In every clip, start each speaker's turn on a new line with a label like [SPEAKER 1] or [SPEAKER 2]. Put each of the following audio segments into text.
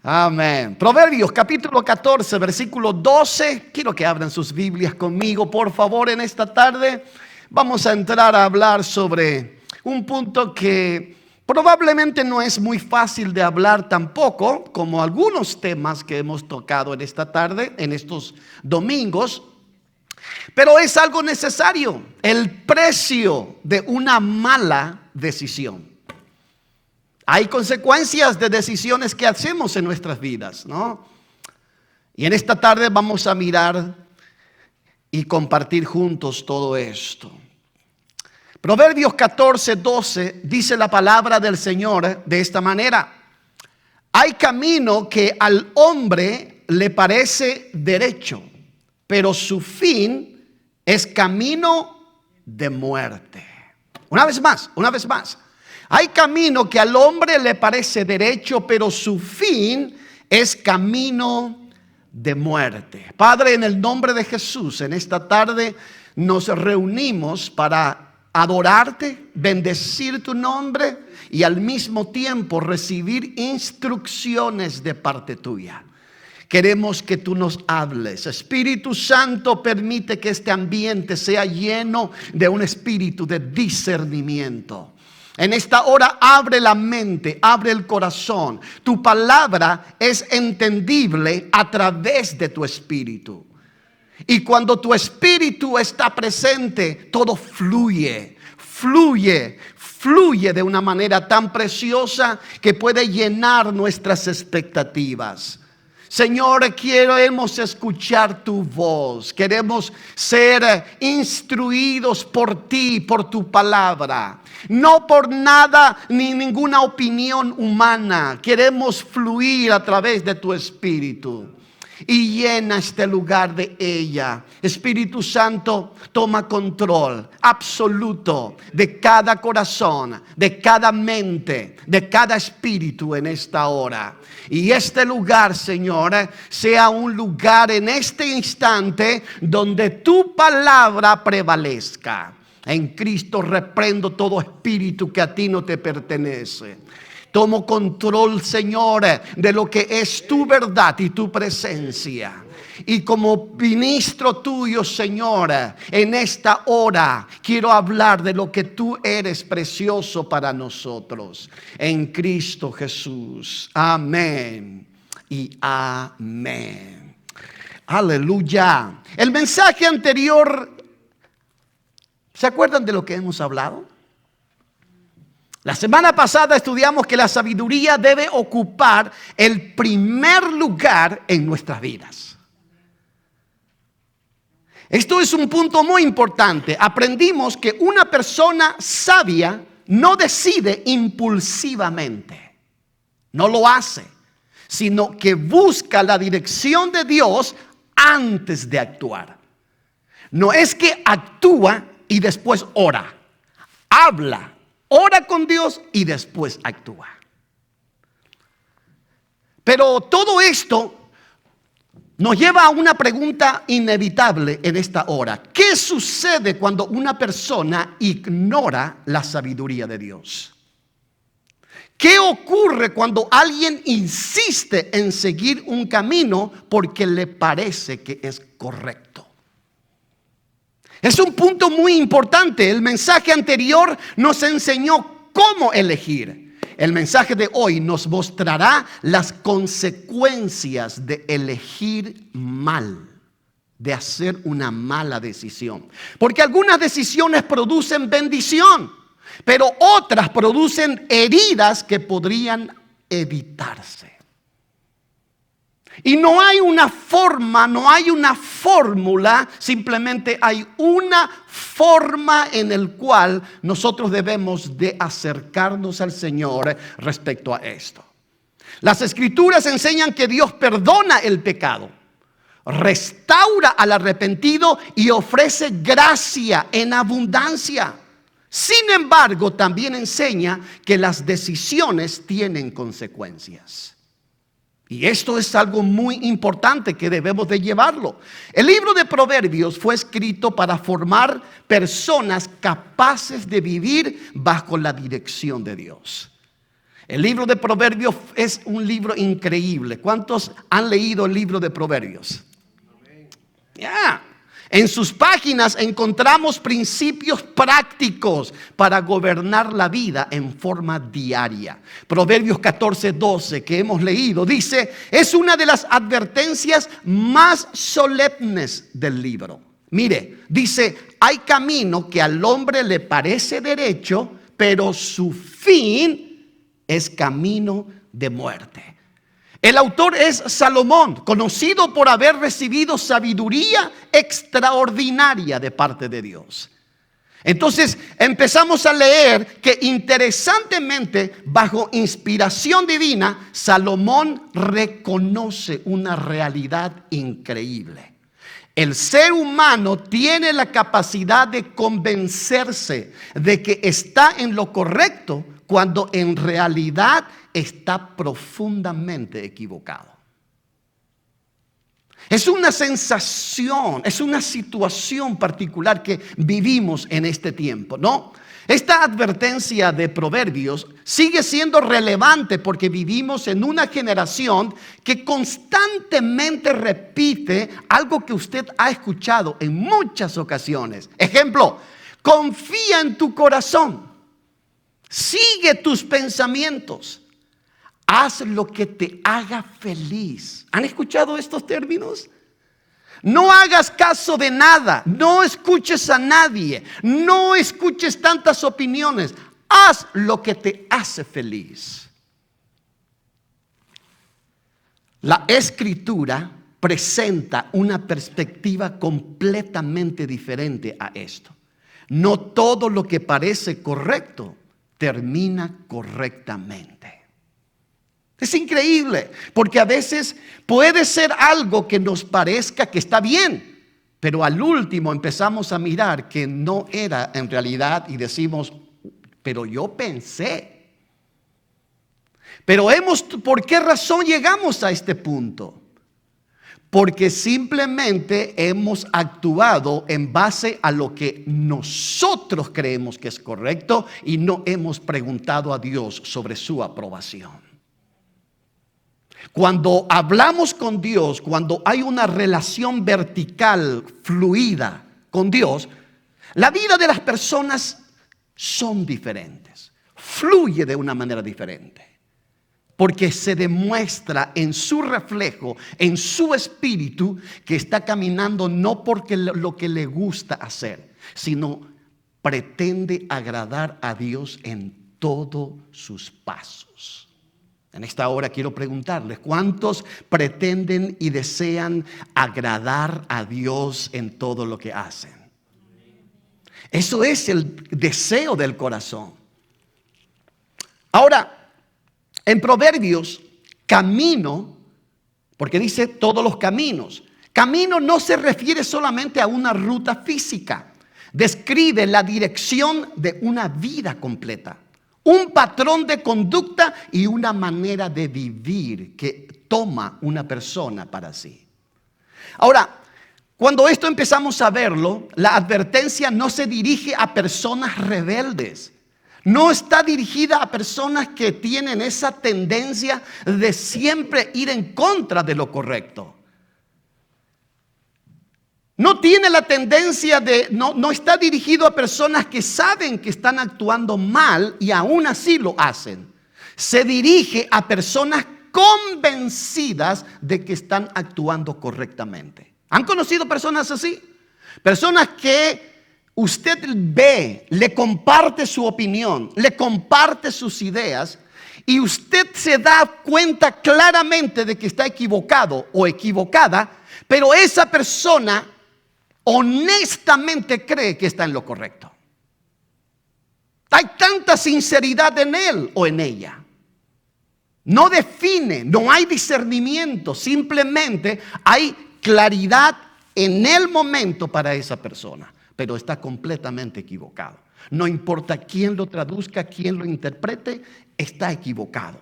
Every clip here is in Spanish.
[SPEAKER 1] Amén. Proverbios capítulo 14, versículo 12. Quiero que abran sus Biblias conmigo, por favor, en esta tarde. Vamos a entrar a hablar sobre un punto que probablemente no es muy fácil de hablar tampoco, como algunos temas que hemos tocado en esta tarde, en estos domingos. Pero es algo necesario, el precio de una mala decisión. Hay consecuencias de decisiones que hacemos en nuestras vidas, ¿no? Y en esta tarde vamos a mirar y compartir juntos todo esto. Proverbios 14, 12 dice la palabra del Señor de esta manera: hay camino que al hombre le parece derecho, pero su fin es camino de muerte. Una vez más. Hay camino que al hombre le parece derecho, pero su fin es camino de muerte. Padre, en el nombre de Jesús, en esta tarde nos reunimos para adorarte, bendecir tu nombre y al mismo tiempo recibir instrucciones de parte tuya. Queremos que tú nos hables. Espíritu Santo, permite que este ambiente sea lleno de un espíritu de discernimiento. En esta hora abre la mente, abre el corazón. Tu palabra es entendible a través de tu espíritu. Y cuando tu espíritu está presente, todo fluye de una manera tan preciosa que puede llenar nuestras expectativas. Señor, queremos escuchar tu voz. Queremos ser instruidos por ti, por tu palabra. No por nada ni ninguna opinión humana. Queremos fluir a través de tu espíritu. Y llena este lugar de ella. Espíritu Santo, toma control absoluto de cada corazón, de cada mente, de cada espíritu en esta hora. Y este lugar, Señor, sea un lugar en este instante donde tu palabra prevalezca. En Cristo reprendo todo espíritu que a ti no te pertenece. Tomo control, Señor, de lo que es tu verdad y tu presencia. Y como ministro tuyo, Señor, en esta hora quiero hablar de lo que tú eres precioso para nosotros. En Cristo Jesús. Amén y amén. Aleluya. El mensaje anterior, ¿se acuerdan de lo que hemos hablado? La semana pasada estudiamos que la sabiduría debe ocupar el primer lugar en nuestras vidas. Esto es un punto muy importante. Aprendimos que una persona sabia no decide impulsivamente. No lo hace, sino que busca la dirección de Dios antes de actuar. No es que actúa y después ora. Ora con Dios y después actúa. Pero todo esto nos lleva a una pregunta inevitable en esta hora. ¿Qué sucede cuando una persona ignora la sabiduría de Dios? ¿Qué ocurre cuando alguien insiste en seguir un camino porque le parece que es correcto? Es un punto muy importante. El mensaje anterior nos enseñó cómo elegir. El mensaje de hoy nos mostrará las consecuencias de elegir mal, de hacer una mala decisión. Porque algunas decisiones producen bendición, pero otras producen heridas que podrían evitarse. Y no hay una forma, no hay una fórmula, simplemente hay una forma en el cual nosotros debemos de acercarnos al Señor respecto a esto. Las Escrituras enseñan que Dios perdona el pecado, restaura al arrepentido y ofrece gracia en abundancia. Sin embargo, también enseña que las decisiones tienen consecuencias. Y esto es algo muy importante que debemos de llevarlo. El libro de Proverbios fue escrito para formar personas capaces de vivir bajo la dirección de Dios. El libro de Proverbios es un libro increíble. ¿Cuántos han leído el libro de Proverbios? Ya. En sus páginas encontramos principios prácticos para gobernar la vida en forma diaria. Proverbios 14:12 que hemos leído dice, es una de las advertencias más solemnes del libro. Mire, dice, hay camino que al hombre le parece derecho, pero su fin es camino de muerte. El autor es Salomón, conocido por haber recibido sabiduría extraordinaria de parte de Dios. Entonces empezamos a leer que interesantemente, bajo inspiración divina, Salomón reconoce una realidad increíble. El ser humano tiene la capacidad de convencerse de que está en lo correcto cuando en realidad está profundamente equivocado. Es una sensación, es una situación particular que vivimos en este tiempo, ¿no? Esta advertencia de Proverbios sigue siendo relevante porque vivimos en una generación que constantemente repite algo que usted ha escuchado en muchas ocasiones. Ejemplo, confía en tu corazón, sigue tus pensamientos. Haz lo que te haga feliz. ¿Han escuchado estos términos? No hagas caso de nada. No escuches a nadie. No escuches tantas opiniones. Haz lo que te hace feliz. La Escritura presenta una perspectiva completamente diferente a esto. No todo lo que parece correcto termina correctamente. Es increíble, porque a veces puede ser algo que nos parezca que está bien, pero al último empezamos a mirar que no era en realidad y decimos, pero yo pensé. Pero ¿por qué razón llegamos a este punto? Porque simplemente hemos actuado en base a lo que nosotros creemos que es correcto y no hemos preguntado a Dios sobre su aprobación. Cuando hablamos con Dios, cuando hay una relación vertical, fluida con Dios, la vida de las personas son diferentes, fluye de una manera diferente, porque se demuestra en su reflejo, en su espíritu, que está caminando no porque lo que le gusta hacer, sino pretende agradar a Dios en todos sus pasos. En esta hora quiero preguntarles, ¿cuántos pretenden y desean agradar a Dios en todo lo que hacen? Eso es el deseo del corazón. Ahora, en Proverbios, camino, porque dice todos los caminos. Camino no se refiere solamente a una ruta física. Describe la dirección de una vida completa. Un patrón de conducta y una manera de vivir que toma una persona para sí. Ahora, cuando esto empezamos a verlo, la advertencia no se dirige a personas rebeldes. No está dirigida a personas que tienen esa tendencia de siempre ir en contra de lo correcto. No tiene la tendencia no está dirigido a personas que saben que están actuando mal y aún así lo hacen. Se dirige a personas convencidas de que están actuando correctamente. ¿Han conocido personas así? Personas que usted ve, le comparte su opinión, le comparte sus ideas y usted se da cuenta claramente de que está equivocado o equivocada, pero esa persona honestamente cree que está en lo correcto. Hay tanta sinceridad en él o en ella. No define, no hay discernimiento, simplemente hay claridad en el momento para esa persona, pero está completamente equivocado. No importa quién lo traduzca, quién lo interprete, está equivocado.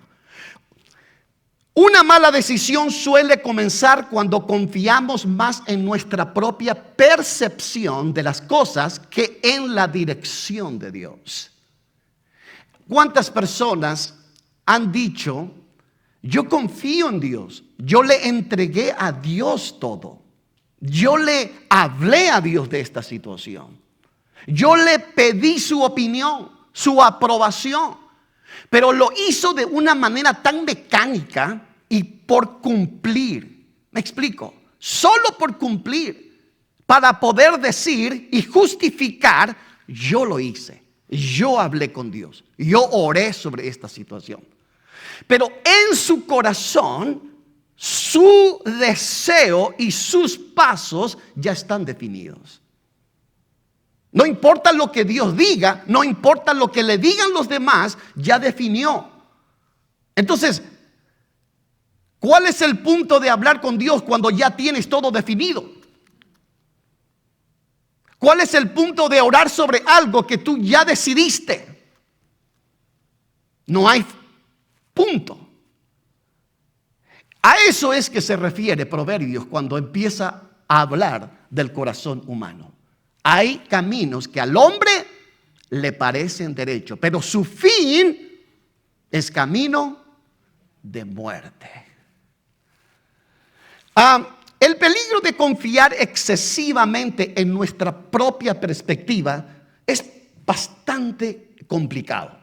[SPEAKER 1] Una mala decisión suele comenzar cuando confiamos más en nuestra propia percepción de las cosas que en la dirección de Dios. ¿Cuántas personas han dicho, yo confío en Dios, yo le entregué a Dios todo, yo le hablé a Dios de esta situación, yo le pedí su opinión, su aprobación, pero lo hizo de una manera tan mecánica y por cumplir. Me explico, solo por cumplir, para poder decir y justificar, yo lo hice, yo hablé con Dios, yo oré sobre esta situación. Pero en su corazón, su deseo y sus pasos ya están definidos. No importa lo que Dios diga, no importa lo que le digan los demás, ya definió. Entonces, ¿cuál es el punto de hablar con Dios cuando ya tienes todo definido? ¿Cuál es el punto de orar sobre algo que tú ya decidiste? No hay punto. A eso es que se refiere Proverbios cuando empieza a hablar del corazón humano. Hay caminos que al hombre le parecen derechos, pero su fin es camino de muerte. El peligro de confiar excesivamente en nuestra propia perspectiva es bastante complicado.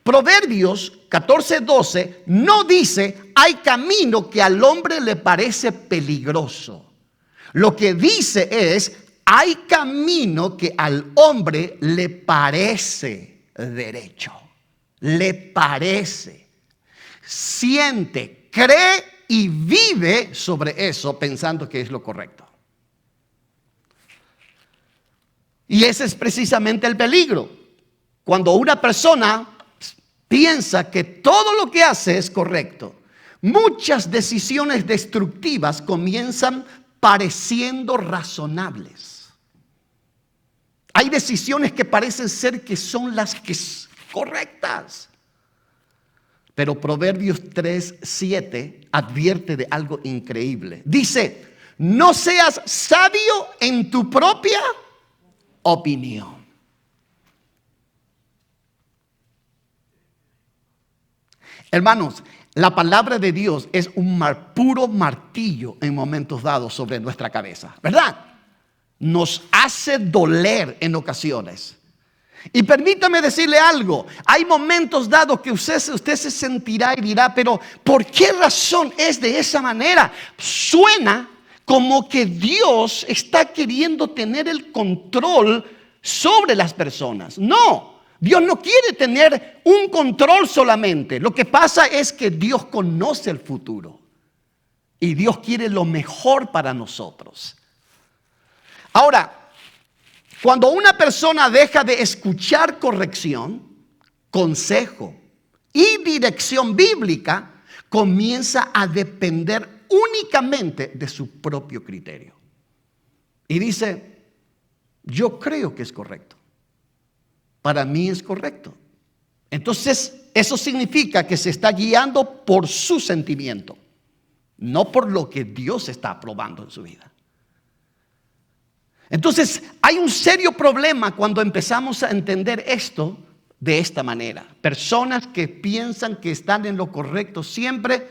[SPEAKER 1] Proverbios 14:12 no dice hay camino que al hombre le parece peligroso. Lo que dice es hay camino que al hombre le parece derecho. Le parece. Siente, cree y vive sobre eso pensando que es lo correcto. Y ese es precisamente el peligro. Cuando una persona piensa que todo lo que hace es correcto, muchas decisiones destructivas comienzan pareciendo razonables. Hay decisiones que parecen ser que son las que son correctas. Pero Proverbios 3:7 advierte de algo increíble. Dice, no seas sabio en tu propia opinión. Hermanos, la palabra de Dios es un puro martillo en momentos dados sobre nuestra cabeza, ¿verdad? Nos hace doler en ocasiones. Y permítame decirle algo, hay momentos dados que usted se sentirá y dirá, pero ¿por qué razón es de esa manera? Suena como que Dios está queriendo tener el control sobre las personas. No, Dios no quiere tener un control solamente. Lo que pasa es que Dios conoce el futuro y Dios quiere lo mejor para nosotros. Ahora, cuando una persona deja de escuchar corrección, consejo y dirección bíblica, comienza a depender únicamente de su propio criterio. Y dice, yo creo que es correcto. Para mí es correcto. Entonces, eso significa que se está guiando por su sentimiento, no por lo que Dios está aprobando en su vida. Entonces, hay un serio problema cuando empezamos a entender esto de esta manera. Personas que piensan que están en lo correcto siempre,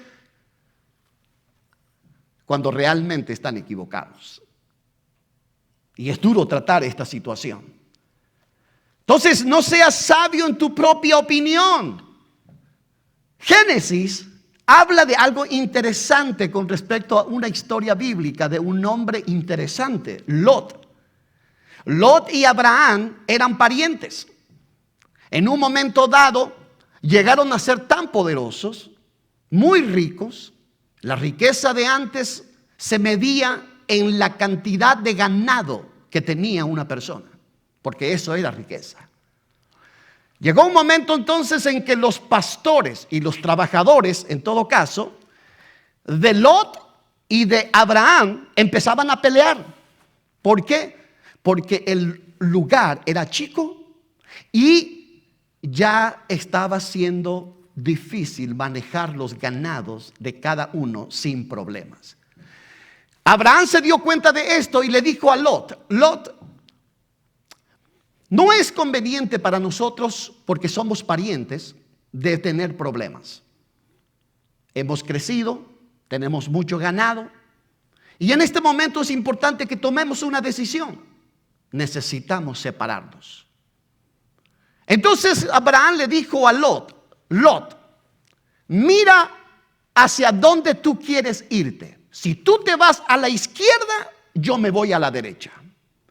[SPEAKER 1] cuando realmente están equivocados. Y es duro tratar esta situación. Entonces, no seas sabio en tu propia opinión. Génesis habla de algo interesante con respecto a una historia bíblica de un hombre interesante, Lot. Lot y Abraham eran parientes. En un momento dado llegaron a ser tan poderosos, muy ricos. La riqueza de antes se medía en la cantidad de ganado que tenía una persona, porque eso era riqueza. Llegó un momento entonces en que los pastores y los trabajadores, en todo caso, de Lot y de Abraham empezaban a pelear. ¿Por qué? Porque el lugar era chico y ya estaba siendo difícil manejar los ganados de cada uno sin problemas. Abraham se dio cuenta de esto y le dijo a Lot, Lot, no es conveniente para nosotros, porque somos parientes, de tener problemas. Hemos crecido, tenemos mucho ganado. Y en este momento es importante que tomemos una decisión. Necesitamos separarnos. Entonces Abraham le dijo a Lot, mira hacia dónde tú quieres irte. Si tú te vas a la izquierda, yo me voy a la derecha.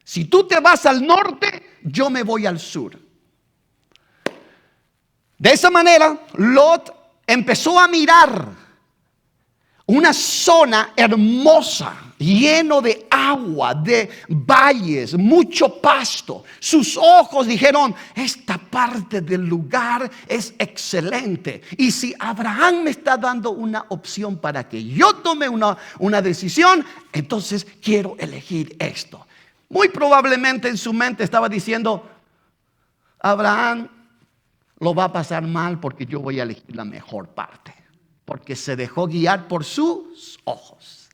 [SPEAKER 1] Si tú te vas al norte, yo me voy al sur. De esa manera, Lot empezó a mirar una zona hermosa, lleno de agua, de valles, mucho pasto. Sus ojos dijeron, esta parte del lugar es excelente. Y si Abraham me está dando una opción para que yo tome una decisión, entonces quiero elegir esto. Muy probablemente en su mente estaba diciendo, Abraham lo va a pasar mal porque yo voy a elegir la mejor parte. Porque se dejó guiar por sus ojos.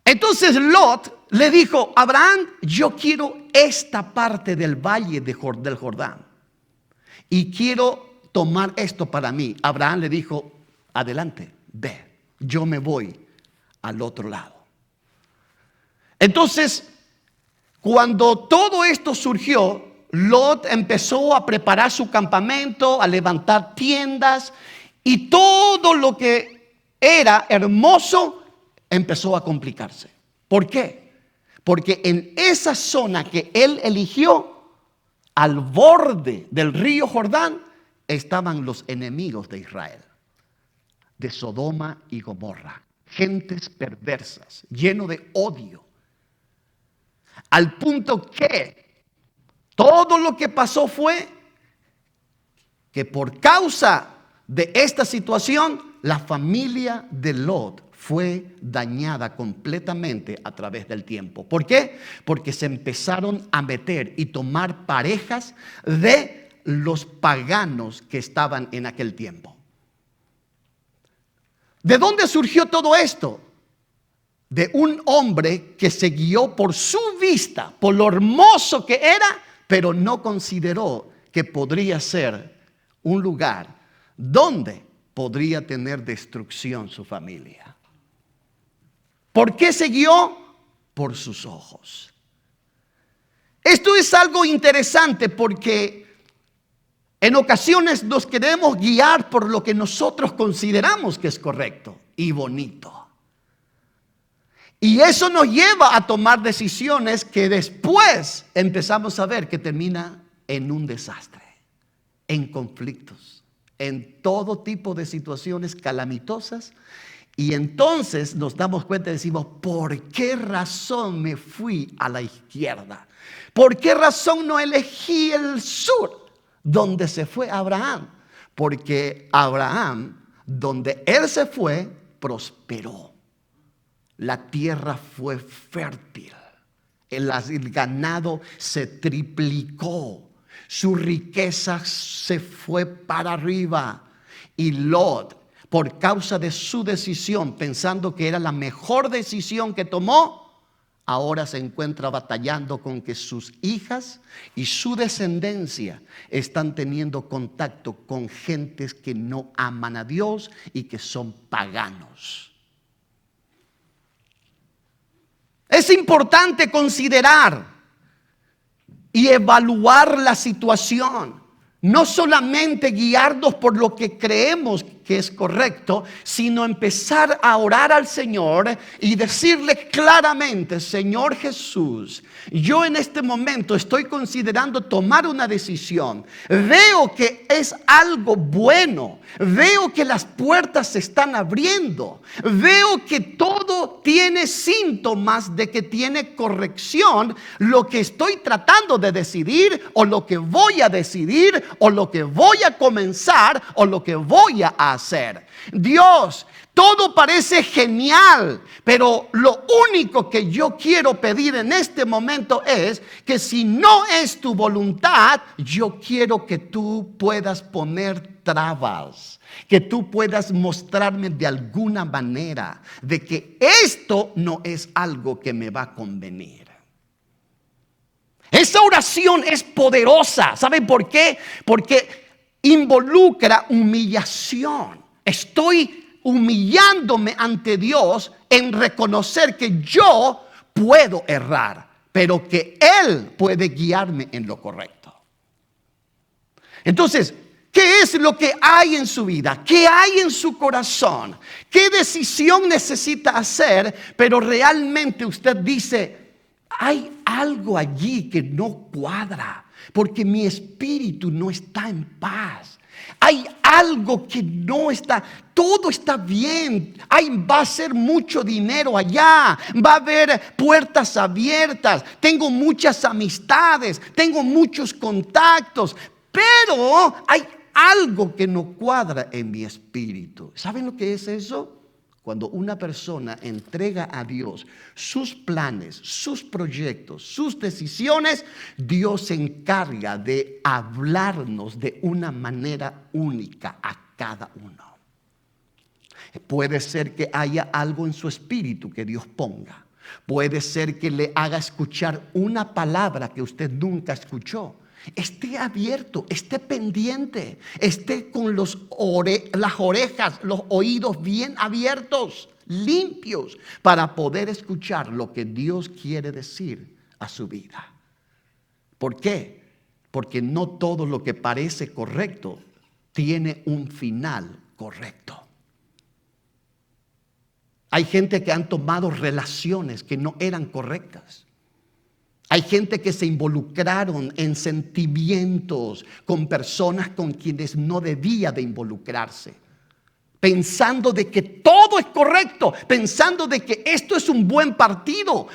[SPEAKER 1] Entonces Lot le dijo, Abraham, yo quiero esta parte del valle del Jordán. Y quiero tomar esto para mí. Abraham le dijo, adelante, ve, yo me voy al otro lado. Entonces, cuando todo esto surgió, Lot empezó a preparar su campamento, a levantar tiendas, y todo lo que era hermoso empezó a complicarse. ¿Por qué? Porque en esa zona que él eligió, al borde del río Jordán, estaban los enemigos de Israel, de Sodoma y Gomorra, gentes perversas, lleno de odio, al punto que todo lo que pasó fue que por causa de esta situación, la familia de Lot fue dañada completamente a través del tiempo. ¿Por qué? Porque se empezaron a meter y tomar parejas de los paganos que estaban en aquel tiempo. ¿De dónde surgió todo esto? De un hombre que se guió por su vista, por lo hermoso que era, pero no consideró que podría ser un lugar donde podría tener destrucción su familia. ¿Por qué se guió? Por sus ojos. Esto es algo interesante porque en ocasiones nos queremos guiar por lo que nosotros consideramos que es correcto y bonito. Y eso nos lleva a tomar decisiones que después empezamos a ver que termina en un desastre, en conflictos, en todo tipo de situaciones calamitosas. Y entonces nos damos cuenta y decimos, ¿por qué razón me fui a la izquierda? ¿Por qué razón no elegí el sur, donde se fue Abraham? Porque Abraham, donde él se fue, prosperó. La tierra fue fértil. El ganado se triplicó. Su riqueza se fue para arriba. Y Lot, por causa de su decisión, pensando que era la mejor decisión que tomó, ahora se encuentra batallando con que sus hijas y su descendencia están teniendo contacto con gentes que no aman a Dios y que son paganos. Es importante considerar y evaluar la situación. No solamente guiarnos por lo que creemos que es correcto, sino empezar a orar al Señor y decirle claramente, Señor Jesús, yo en este momento estoy considerando tomar una decisión. Veo que es algo bueno. Veo que las puertas se están abriendo. Veo que todo tiene síntomas de que tiene corrección. Lo que estoy tratando de decidir o lo que voy a decidir o lo que voy a comenzar o lo que voy a hacer. Dios, todo parece genial, pero lo único que yo quiero pedir en este momento es que si no es tu voluntad, yo quiero que tú puedas poner trabas, que tú puedas mostrarme de alguna manera de que esto no es algo que me va a convenir. Esa oración es poderosa. ¿Saben por qué? Porque involucra humillación. Estoy humillándome ante Dios en reconocer que yo puedo errar, pero que Él puede guiarme en lo correcto. Entonces, ¿qué es lo que hay en su vida? ¿Qué hay en su corazón? ¿Qué decisión necesita hacer? Pero realmente usted dice, hay algo allí que no cuadra, porque mi espíritu no está en paz. Hay algo que no está, todo está bien. Va a ser mucho dinero allá, va a haber puertas abiertas, tengo muchas amistades, tengo muchos contactos, pero hay algo que no cuadra en mi espíritu. ¿Saben lo que es eso? Cuando una persona entrega a Dios sus planes, sus proyectos, sus decisiones, Dios se encarga de hablarnos de una manera única a cada uno. Puede ser que haya algo en su espíritu que Dios ponga. Puede ser que le haga escuchar una palabra que usted nunca escuchó. Esté abierto, esté pendiente, esté con las orejas, los oídos bien abiertos, limpios, para poder escuchar lo que Dios quiere decir a su vida. ¿Por qué? Porque no todo lo que parece correcto tiene un final correcto. Hay gente que han tomado relaciones que no eran correctas. Hay gente que se involucraron en sentimientos con personas con quienes no debía de involucrarse, pensando de que todo es correcto, pensando de que esto es un buen partido,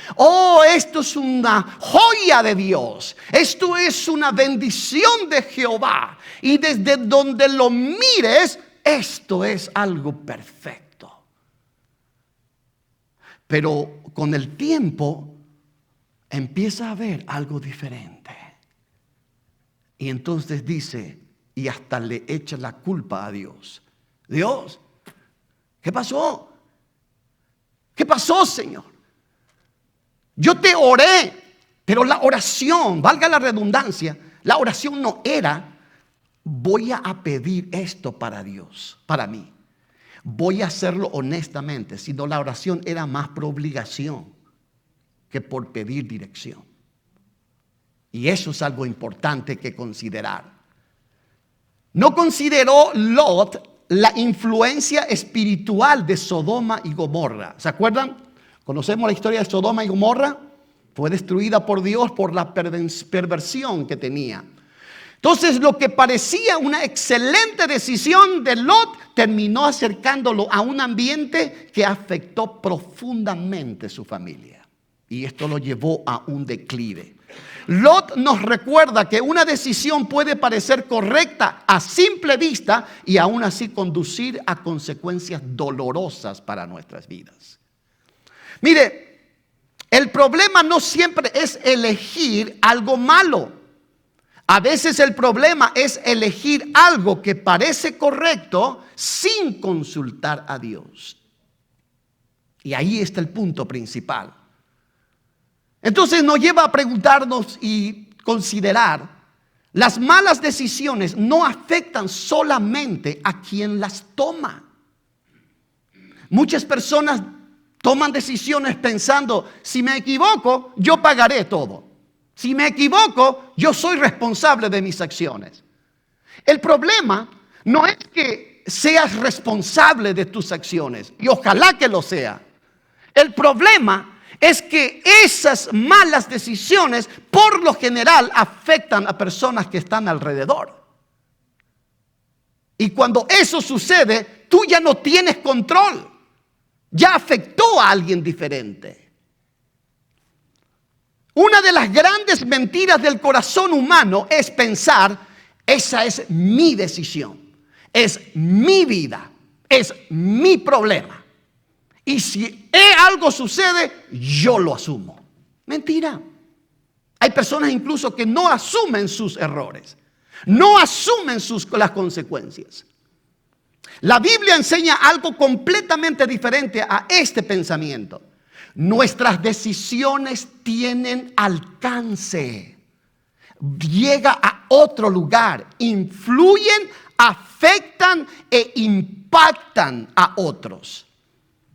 [SPEAKER 1] esto es una joya de Dios, esto es una bendición de Jehová, y desde donde lo mires, esto es algo perfecto. Pero con el tiempo empieza a ver algo diferente. Y entonces dice, y hasta le echa la culpa a Dios. Dios, ¿qué pasó? ¿Qué pasó, Señor? Yo te oré, pero la oración, valga la redundancia, la oración no era, voy a pedir esto para Dios, para mí. Voy a hacerlo honestamente, sino la oración era más por obligación que por pedir dirección. Y eso es algo importante que considerar. No consideró Lot la influencia espiritual de Sodoma y Gomorra. ¿Se acuerdan? Conocemos la historia de Sodoma y Gomorra. Fue destruida por Dios por la perversión que tenía. Entonces, lo que parecía una excelente decisión de Lot terminó acercándolo a un ambiente que afectó profundamente su familia. Y esto lo llevó a un declive. Lot nos recuerda que una decisión puede parecer correcta a simple vista y aún así conducir a consecuencias dolorosas para nuestras vidas. Mire, el problema no siempre es elegir algo malo. A veces el problema es elegir algo que parece correcto sin consultar a Dios. Y ahí está el punto principal. Entonces nos lleva a preguntarnos y considerar, las malas decisiones no afectan solamente a quien las toma. Muchas personas toman decisiones pensando, si me equivoco, yo pagaré todo. Si me equivoco, yo soy responsable de mis acciones. El problema no es que seas responsable de tus acciones, y ojalá que lo sea. El problema es que esas malas decisiones por lo general afectan a personas que están alrededor. Y cuando eso sucede, tú ya no tienes control. Ya afectó a alguien diferente. Una de las grandes mentiras del corazón humano es pensar, esa es mi decisión, es mi vida, es mi problema. Y si algo sucede, yo lo asumo. Mentira. Hay personas incluso que no asumen sus errores, no asumen las consecuencias. La Biblia enseña algo completamente diferente a este pensamiento. Nuestras decisiones tienen alcance. llega a otro lugar, influyen, afectan e impactan a otros.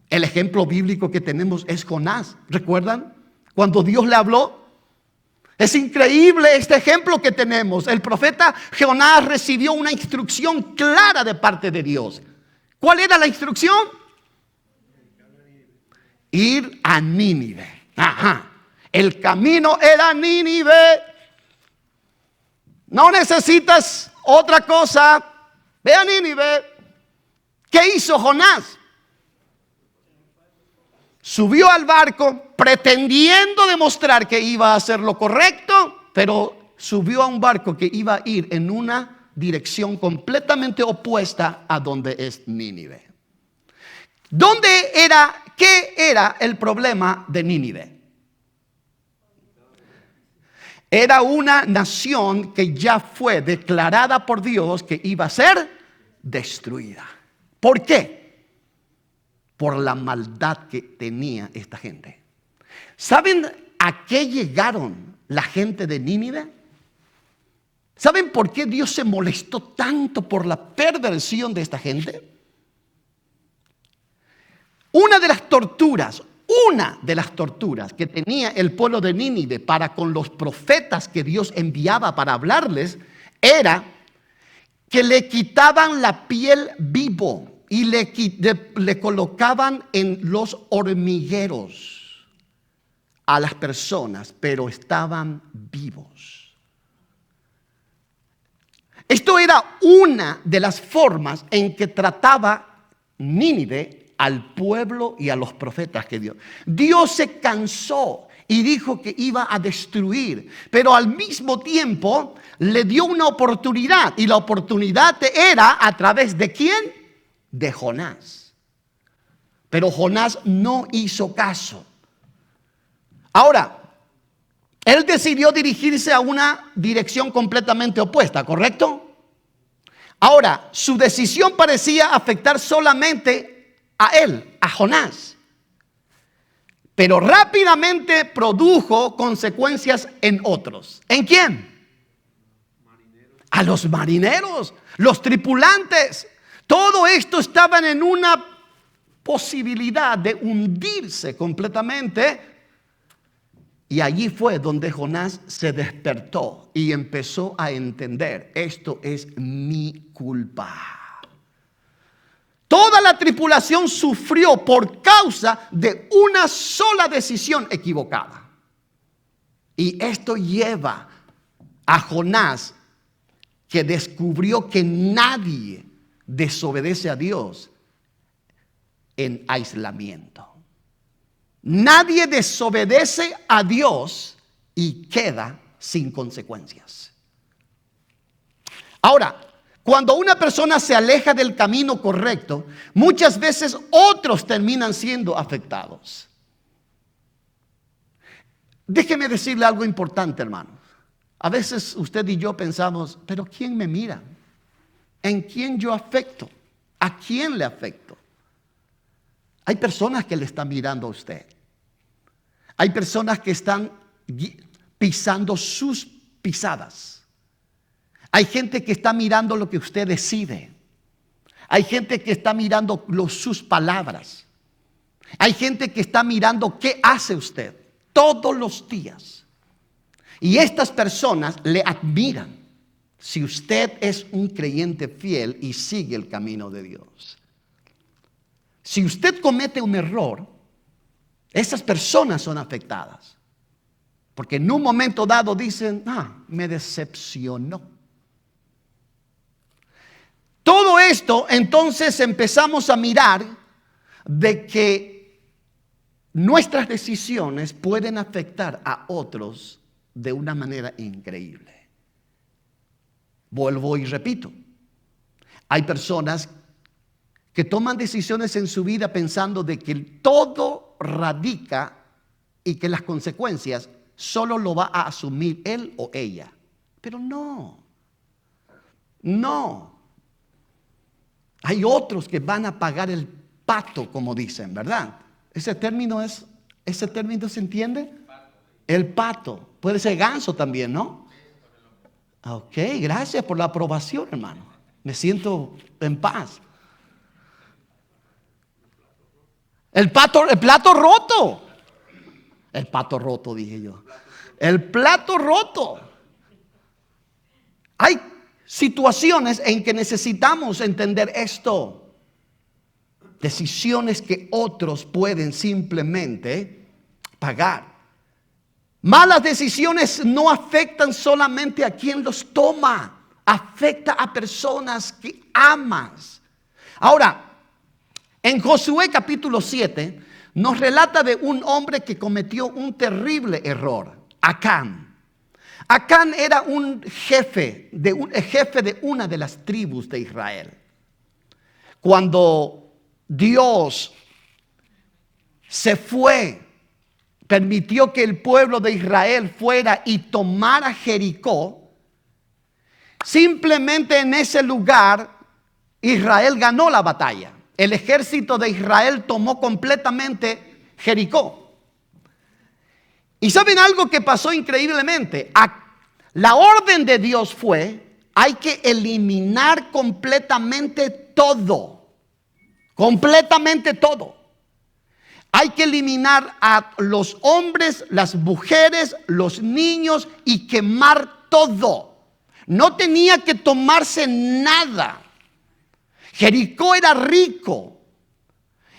[SPEAKER 1] El ejemplo bíblico que tenemos es Jonás. ¿Recuerdan? Cuando Dios le habló. Es increíble este ejemplo que tenemos. El profeta Jonás recibió una instrucción clara de parte de Dios. ¿Cuál era la instrucción? Ir a Nínive. Ajá. El camino era Nínive. No necesitas otra cosa. Ve a Nínive. ¿Qué hizo Jonás? Subió al barco pretendiendo demostrar que iba a hacer lo correcto, pero subió a un barco que iba a ir en una dirección completamente opuesta a donde es Nínive. ¿Qué era el problema de Nínive? Era una nación que ya fue declarada por Dios que iba a ser destruida. ¿Por qué? Por la maldad que tenía esta gente. ¿Saben a qué llegaron la gente de Nínive? ¿Saben por qué Dios se molestó tanto por la perversión de esta gente? Una de las torturas que tenía el pueblo de Nínive para con los profetas que Dios enviaba para hablarles era que le quitaban la piel vivo y le colocaban en los hormigueros a las personas, pero estaban vivos. Esto era una de las formas en que trataba Nínive al pueblo y a los profetas que Dios. Dios se cansó y dijo que iba a destruir, pero al mismo tiempo le dio una oportunidad, y la oportunidad era a través de ¿quién? De Jonás. Pero Jonás no hizo caso. Ahora, él decidió dirigirse a una dirección completamente opuesta, ¿correcto? Ahora, su decisión parecía afectar solamente a él, a Jonás. Pero rápidamente produjo consecuencias en otros. ¿En quién? A los marineros, los tripulantes. Todo esto estaban en una posibilidad de hundirse completamente. Y allí fue donde Jonás se despertó y empezó a entender: esto es mi culpa. Toda la tripulación sufrió por causa de una sola decisión equivocada. Y esto lleva a Jonás, que descubrió que nadie desobedece a Dios, en aislamiento. Nadie desobedece a Dios y queda sin consecuencias. Ahora, cuando una persona se aleja del camino correcto, muchas veces otros terminan siendo afectados. Déjeme decirle algo importante, hermanos. A veces usted y yo pensamos: pero ¿quién me mira? ¿En quién yo afecto? ¿A quién le afecto? Hay personas que le están mirando a usted. Hay personas que están pisando sus pisadas. Hay gente que está mirando lo que usted decide. Hay gente que está mirando sus palabras. Hay gente que está mirando qué hace usted todos los días. Y estas personas le admiran si usted es un creyente fiel y sigue el camino de Dios. Si usted comete un error, esas personas son afectadas. Porque en un momento dado dicen: me decepcionó. Todo esto, entonces empezamos a mirar de que nuestras decisiones pueden afectar a otros de una manera increíble. Vuelvo y repito: hay personas que toman decisiones en su vida pensando de que todo radica y que las consecuencias solo lo va a asumir él o ella. Pero no. Hay otros que van a pagar el pato, como dicen, ¿verdad? Ese término se entiende. El pato. Puede ser ganso también, ¿no? Ok, gracias por la aprobación, hermano. Me siento en paz. El plato roto. El pato roto, dije yo. El plato roto. Hay situaciones en que necesitamos entender esto. Decisiones que otros pueden simplemente pagar. Malas decisiones no afectan solamente a quien los toma, afecta a personas que amas. Ahora, en Josué capítulo 7 nos relata de un hombre que cometió un terrible error, Acán. Acán era un jefe de una de las tribus de Israel. Cuando Dios se fue, permitió que el pueblo de Israel fuera y tomara Jericó, simplemente en ese lugar Israel ganó la batalla. El ejército de Israel tomó completamente Jericó. ¿Y saben algo que pasó increíblemente? La orden de Dios fue: hay que eliminar completamente todo. Completamente todo. Hay que eliminar a los hombres, las mujeres, los niños y quemar todo. No tenía que tomarse nada. Jericó era rico.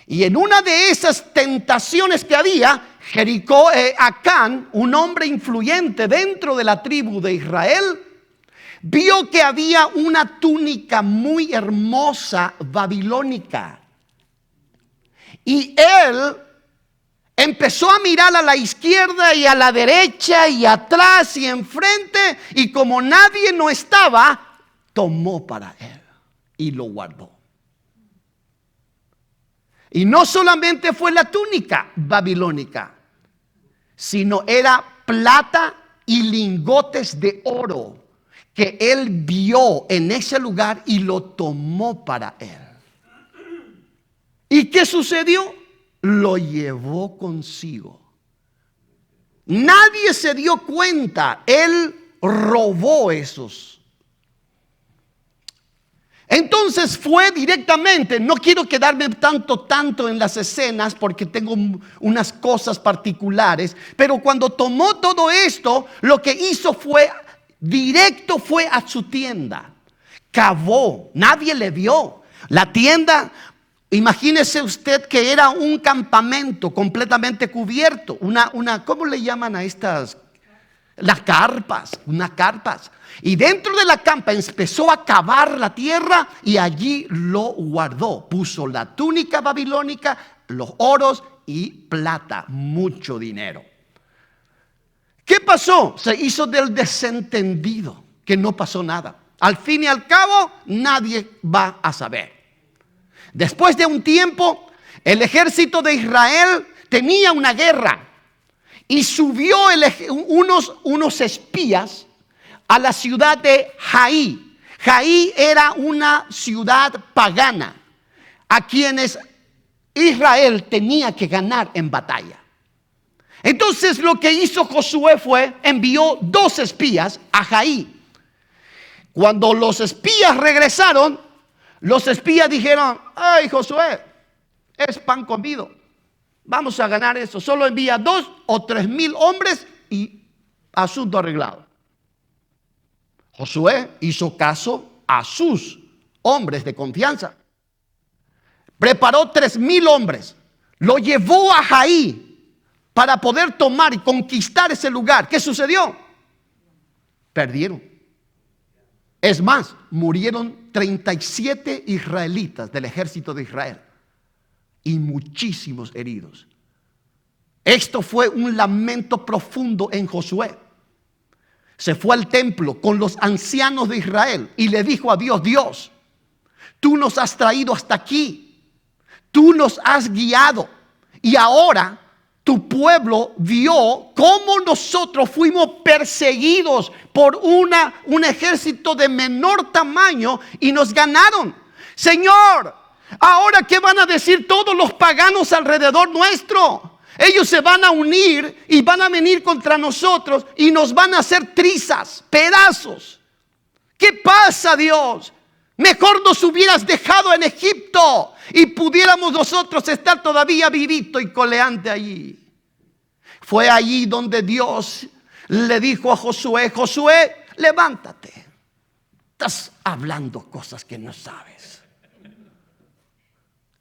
[SPEAKER 1] Y en una de esas tentaciones que había, Acán, un hombre influyente dentro de la tribu de Israel, vio que había una túnica muy hermosa babilónica. Y él empezó a mirar a la izquierda y a la derecha y atrás y enfrente, y como nadie no estaba, tomó para él y lo guardó. Y no solamente fue la túnica babilónica, sino era plata y lingotes de oro que él vio en ese lugar y lo tomó para él. ¿Y qué sucedió? Lo llevó consigo. Nadie se dio cuenta. Él robó esos. Entonces fue directamente. No quiero quedarme tanto en las escenas porque tengo unas cosas particulares. Pero cuando tomó todo esto, lo que hizo fue a su tienda. Cavó. Nadie le vio. La tienda, imagínese usted que era un campamento completamente cubierto. ¿Cómo le llaman a estas? Las carpas, unas carpas. Y dentro de la carpa empezó a cavar la tierra y allí lo guardó. Puso la túnica babilónica, los oros y plata, mucho dinero. ¿Qué pasó? Se hizo del desentendido, que no pasó nada. Al fin y al cabo, nadie va a saber. Después de un tiempo, el ejército de Israel tenía una guerra y subió unos espías a la ciudad de Jaí. Jaí era una ciudad pagana a quienes Israel tenía que ganar en batalla. Entonces lo que hizo Josué fue envió 2 espías a Jaí. Cuando los espías regresaron, los espías dijeron: ay, Josué, es pan comido, vamos a ganar eso. Solo envía 2 o 3 mil hombres y asunto arreglado. Josué hizo caso a sus hombres de confianza. Preparó 3,000 hombres, lo llevó a Jaí para poder tomar y conquistar ese lugar. ¿Qué sucedió? Perdieron. Es más, murieron 37 israelitas del ejército de Israel y muchísimos heridos. Esto fue un lamento profundo en Josué. Se fue al templo con los ancianos de Israel y le dijo a Dios: Dios, tú nos has traído hasta aquí, tú nos has guiado, y ahora tu pueblo vio cómo nosotros fuimos perseguidos por un ejército de menor tamaño y nos ganaron. Señor, ahora ¿qué van a decir todos los paganos alrededor nuestro? Ellos se van a unir y van a venir contra nosotros y nos van a hacer trizas, pedazos. ¿Qué pasa, Dios? Mejor nos hubieras dejado en Egipto y pudiéramos nosotros estar todavía vivito y coleante allí. Fue allí donde Dios le dijo a Josué: Josué, levántate. Estás hablando cosas que no sabes.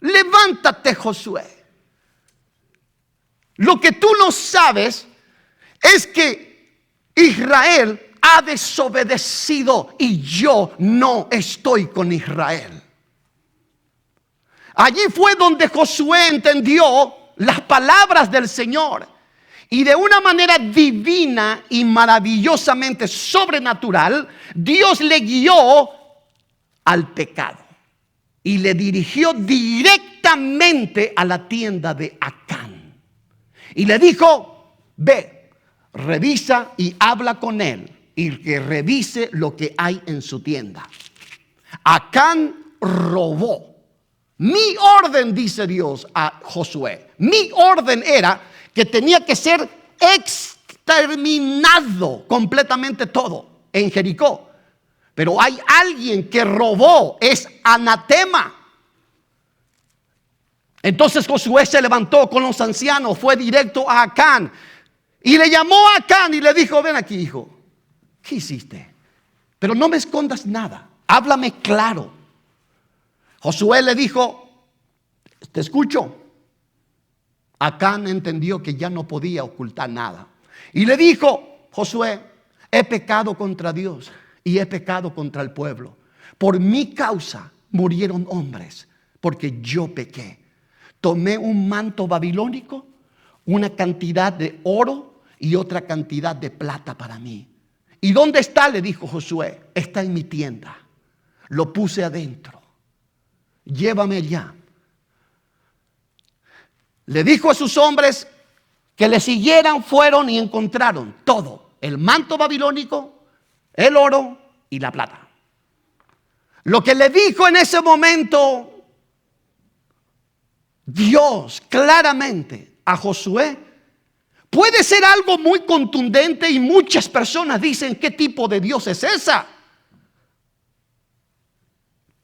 [SPEAKER 1] Levántate, Josué. Lo que tú no sabes es que Israel ha desobedecido y yo no estoy con Israel. Allí fue donde Josué entendió las palabras del Señor y de una manera divina y maravillosamente sobrenatural, Dios le guió al pecado y le dirigió directamente a la tienda de Acán y le dijo: ve, revisa y habla con él y que revise lo que hay en su tienda. Acán robó. Mi orden, dice Dios a Josué, mi orden era que tenía que ser exterminado completamente todo en Jericó. Pero hay alguien que robó, es anatema. Entonces Josué se levantó con los ancianos, fue directo a Acán y le llamó a Acán y le dijo: ven aquí, hijo, ¿qué hiciste? Pero no me escondas nada, háblame claro. Josué le dijo: te escucho. Acán entendió que ya no podía ocultar nada y le dijo: Josué, he pecado contra Dios y he pecado contra el pueblo. Por mi causa murieron hombres, porque yo pequé. Tomé un manto babilónico, una cantidad de oro y otra cantidad de plata para mí. ¿Y dónde está?, le dijo Josué. Está en mi tienda. Lo puse adentro. Llévame allá. Le dijo a sus hombres que le siguieran, fueron y encontraron todo: el manto babilónico, el oro y la plata. Lo que le dijo en ese momento Dios claramente a Josué puede ser algo muy contundente y muchas personas dicen: ¿qué tipo de Dios es esa?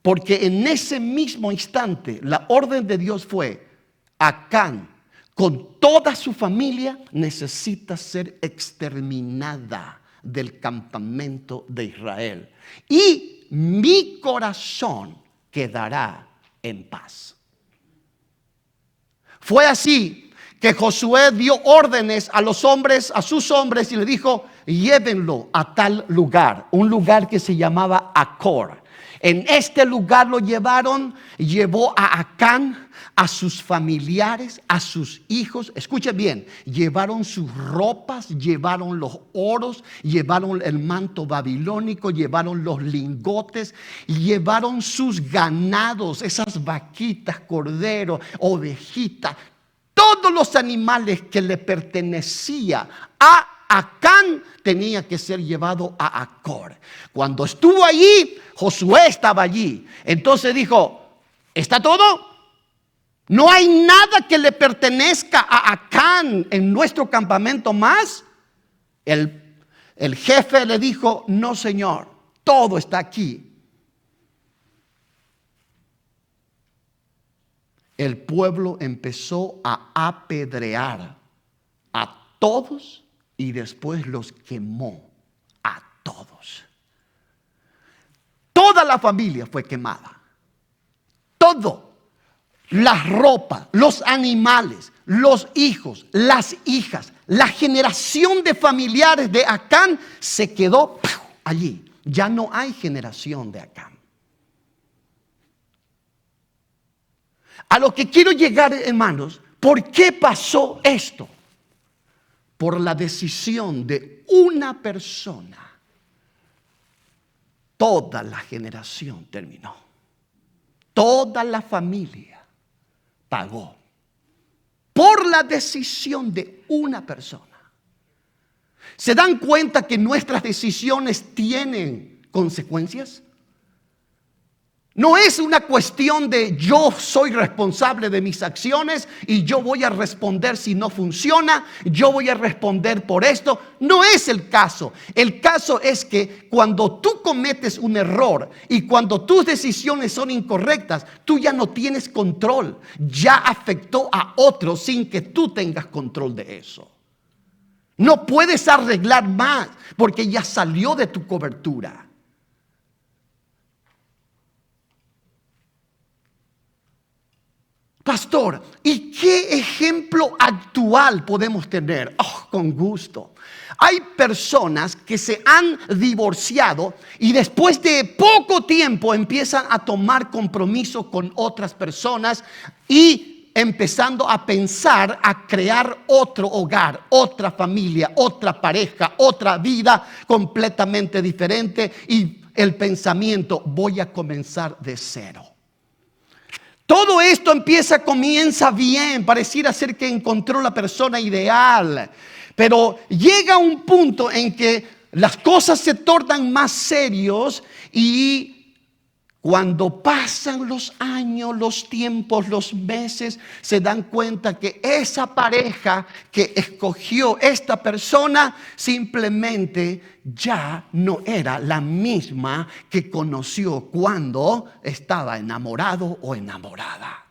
[SPEAKER 1] Porque en ese mismo instante la orden de Dios fue: Acán con toda su familia necesita ser exterminada del campamento de Israel y mi corazón quedará en paz. Fue así que Josué dio órdenes a los hombres, a sus hombres, y le dijo: llévenlo a tal lugar, un lugar que se llamaba Acor. En este lugar lo llevaron, llevó a Acán, a sus familiares, a sus hijos. Escuche bien, llevaron sus ropas, llevaron los oros, llevaron el manto babilónico, llevaron los lingotes, llevaron sus ganados, esas vaquitas, corderos, ovejitas, todos los animales que le pertenecía a Acán tenía que ser llevado a Acor. Cuando estuvo allí, Josué estaba allí. Entonces dijo: ¿está todo? ¿No hay nada que le pertenezca a Acán en nuestro campamento más? El jefe le dijo: no, señor, todo está aquí. El pueblo empezó a apedrear a todos y después los quemó a todos. Toda la familia fue quemada. Todo. La ropa, los animales, los hijos, las hijas, la generación de familiares de Acán se quedó allí. Ya no hay generación de Acán. A lo que quiero llegar, hermanos, ¿por qué pasó esto? Por la decisión de una persona. Toda la generación terminó. Toda la familia pagó. Por la decisión de una persona. ¿Se dan cuenta que nuestras decisiones tienen consecuencias? No es una cuestión de yo soy responsable de mis acciones y yo voy a responder si no funciona, yo voy a responder por esto. No es el caso. El caso es que cuando tú cometes un error y cuando tus decisiones son incorrectas, tú ya no tienes control. Ya afectó a otros sin que tú tengas control de eso. No puedes arreglar más porque ya salió de tu cobertura. Pastor, ¿y qué ejemplo actual podemos tener? Oh, con gusto. Hay personas que se han divorciado y después de poco tiempo empiezan a tomar compromiso con otras personas y empezando a pensar a crear otro hogar, otra familia, otra pareja, otra vida completamente diferente y el pensamiento, voy a comenzar de cero. Todo esto comienza bien, pareciera ser que encontró la persona ideal, pero llega un punto en que las cosas se tornan más serios y cuando pasan los años, los tiempos, los meses, se dan cuenta que esa pareja que escogió esta persona simplemente ya no era la misma que conoció cuando estaba enamorado o enamorada.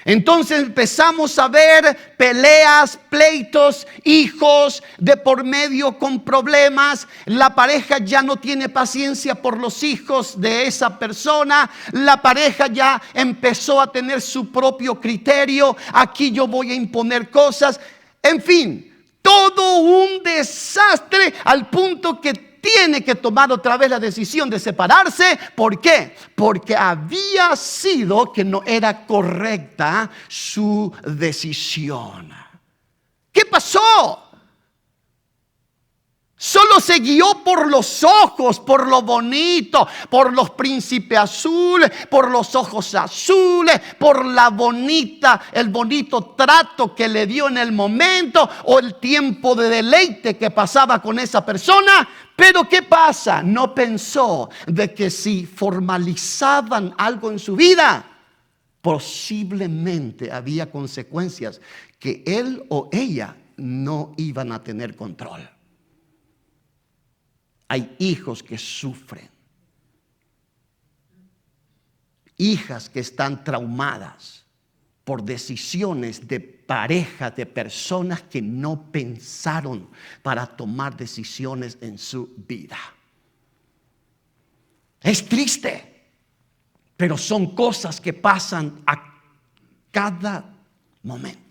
[SPEAKER 1] Entonces empezamos a ver peleas, pleitos, hijos de por medio con problemas. La pareja ya no tiene paciencia por los hijos de esa persona. La pareja ya empezó a tener su propio criterio. Aquí yo voy a imponer cosas. En fin, todo un desastre al punto que tiene que tomar otra vez la decisión de separarse. ¿Por qué? Porque había sido que no era correcta su decisión. ¿Qué pasó? Solo se guió por los ojos, por lo bonito, por los príncipes azules, por los ojos azules, por el bonito trato que le dio en el momento o el tiempo de deleite que pasaba con esa persona. Pero ¿qué pasa? No pensó de que si formalizaban algo en su vida, posiblemente había consecuencias que él o ella no iban a tener control. Hay hijos que sufren, hijas que están traumadas por decisiones de pareja, de personas que no pensaron para tomar decisiones en su vida. Es triste, pero son cosas que pasan a cada momento.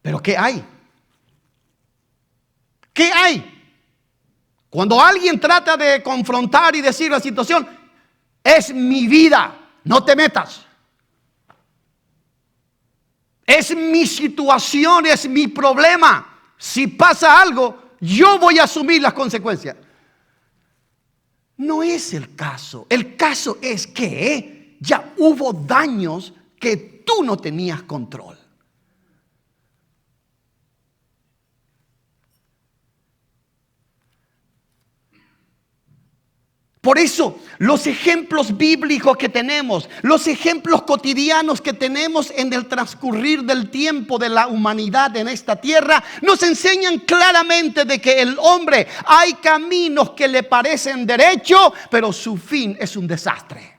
[SPEAKER 1] Pero ¿qué hay? ¿Qué hay? Cuando alguien trata de confrontar y decir la situación, es mi vida, no te metas. Es mi situación, es mi problema. Si pasa algo, yo voy a asumir las consecuencias. No es el caso. El caso es que ya hubo daños que tú no tenías control. Por eso, los ejemplos bíblicos que tenemos, los ejemplos cotidianos que tenemos en el transcurrir del tiempo de la humanidad en esta tierra, nos enseñan claramente de que el hombre, hay caminos que le parecen derechos, pero su fin es un desastre.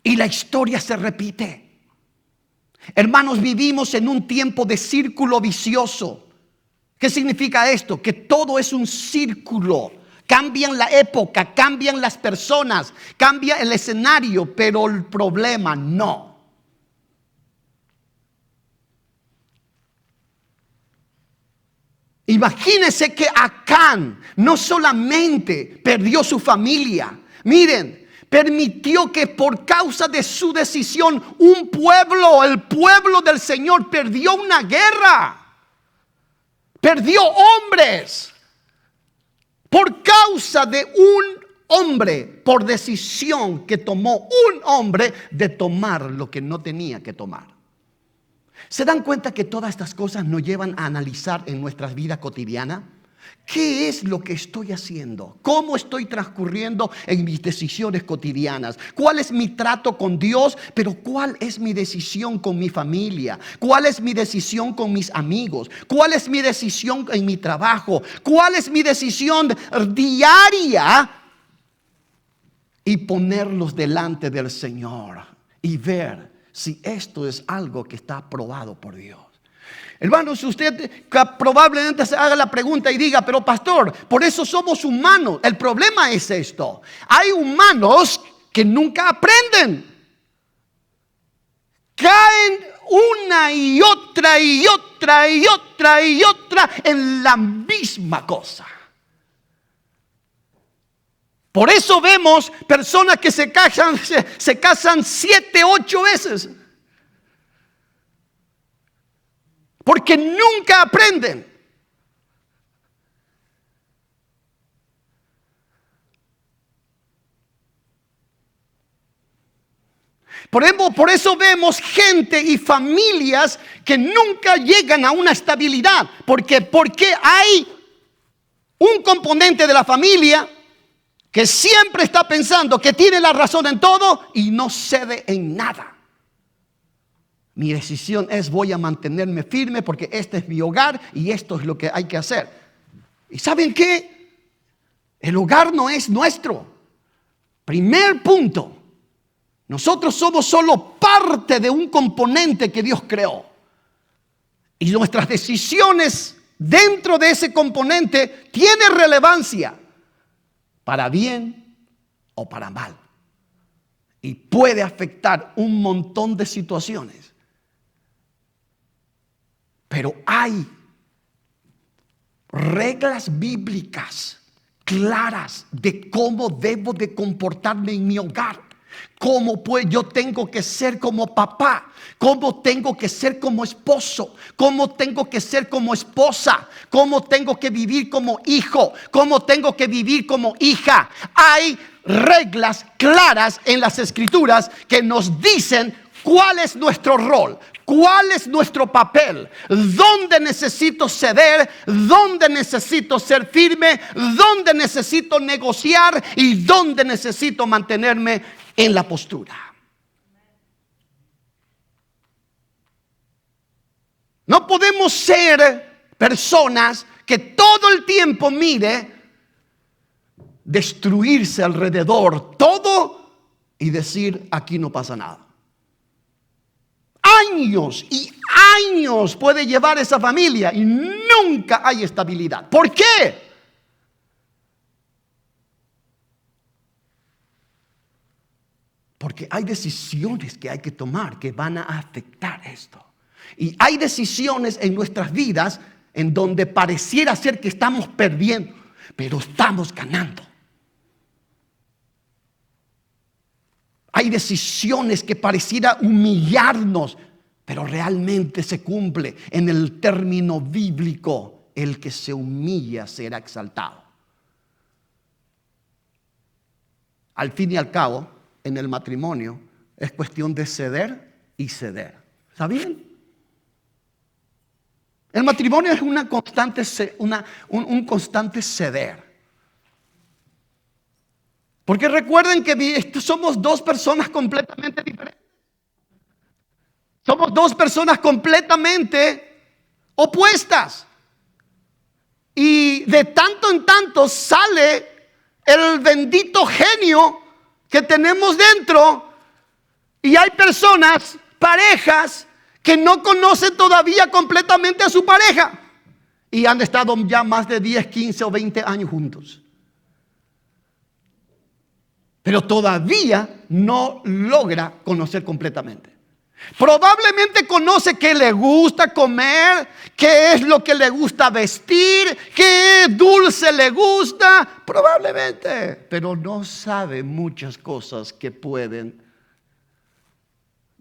[SPEAKER 1] Y la historia se repite. Hermanos, vivimos en un tiempo de círculo vicioso. ¿Qué significa esto? Que todo es un círculo. Cambian la época, cambian las personas, cambia el escenario, pero el problema no. Imagínense que Acán no solamente perdió su familia, miren, permitió que por causa de su decisión un pueblo, el pueblo del Señor, perdió una guerra, perdió hombres. Por causa de un hombre, por decisión que tomó un hombre de tomar lo que no tenía que tomar. ¿Se dan cuenta que todas estas cosas nos llevan a analizar en nuestra vida cotidiana? ¿Qué es lo que estoy haciendo? ¿Cómo estoy transcurriendo en mis decisiones cotidianas? ¿Cuál es mi trato con Dios? Pero ¿cuál es mi decisión con mi familia? ¿Cuál es mi decisión con mis amigos? ¿Cuál es mi decisión en mi trabajo? ¿Cuál es mi decisión diaria? Y ponerlos delante del Señor y ver si esto es algo que está aprobado por Dios. Hermanos, usted probablemente se haga la pregunta y diga, pero pastor, por eso somos humanos. El problema es esto: hay humanos que nunca aprenden. Caen una y otra y otra y otra y otra en la misma cosa. Por eso vemos personas que se casan 7, 8 veces. Porque nunca aprenden. Por eso vemos gente y familias que nunca llegan a una estabilidad. Porque hay un componente de la familia que siempre está pensando que tiene la razón en todo y no cede en nada. Mi decisión es: voy a mantenerme firme porque este es mi hogar y esto es lo que hay que hacer. ¿Y saben qué? El hogar no es nuestro. Primer punto: nosotros somos solo parte de un componente que Dios creó. Y nuestras decisiones dentro de ese componente tienen relevancia, para bien o para mal. Y puede afectar un montón de situaciones. Pero hay reglas bíblicas claras de cómo debo de comportarme en mi hogar. Cómo pues yo tengo que ser como papá, cómo tengo que ser como esposo, cómo tengo que ser como esposa, cómo tengo que vivir como hijo, cómo tengo que vivir como hija. Hay reglas claras en las Escrituras que nos dicen cuál es nuestro rol, cuál es nuestro papel, dónde necesito ceder, dónde necesito ser firme, dónde necesito negociar y dónde necesito mantenerme en la postura. No podemos ser personas que todo el tiempo mire destruirse alrededor todo y decir: aquí no pasa nada. Años y años puede llevar esa familia y nunca hay estabilidad. ¿Por qué? Porque hay decisiones que hay que tomar que van a afectar esto. Y hay decisiones en nuestras vidas en donde pareciera ser que estamos perdiendo, pero estamos ganando. Hay decisiones que pareciera humillarnos, pero realmente se cumple en el término bíblico: el que se humilla será exaltado. Al fin y al cabo, en el matrimonio es cuestión de ceder y ceder. ¿Está bien? El matrimonio es un constante ceder. Porque recuerden que somos dos personas completamente diferentes. Somos dos personas completamente opuestas. Y de tanto en tanto sale el bendito genio que tenemos dentro. Y hay personas, parejas, que no conocen todavía completamente a su pareja. Y han estado ya más de 10, 15 o 20 años juntos. Pero todavía no logra conocer completamente. Probablemente conoce qué le gusta comer, qué es lo que le gusta vestir, qué dulce le gusta, probablemente, pero no sabe muchas cosas que pueden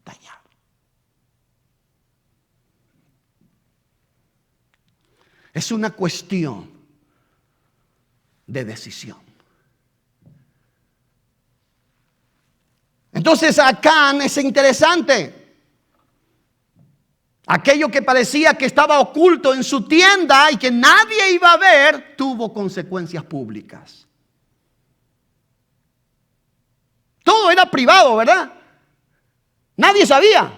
[SPEAKER 1] dañar. Es una cuestión de decisión. Entonces acá es interesante. Aquello que parecía que estaba oculto en su tienda y que nadie iba a ver, tuvo consecuencias públicas. Todo era privado, ¿verdad? Nadie sabía.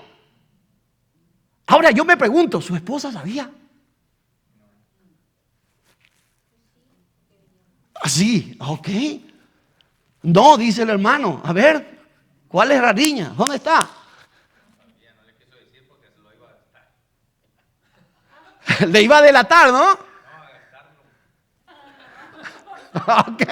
[SPEAKER 1] Ahora yo me pregunto, ¿su esposa sabía? Así, ok. No, dice el hermano. A ver, ¿cuál es la niña? ¿Dónde está? Le iba a delatar, ¿no? Ok.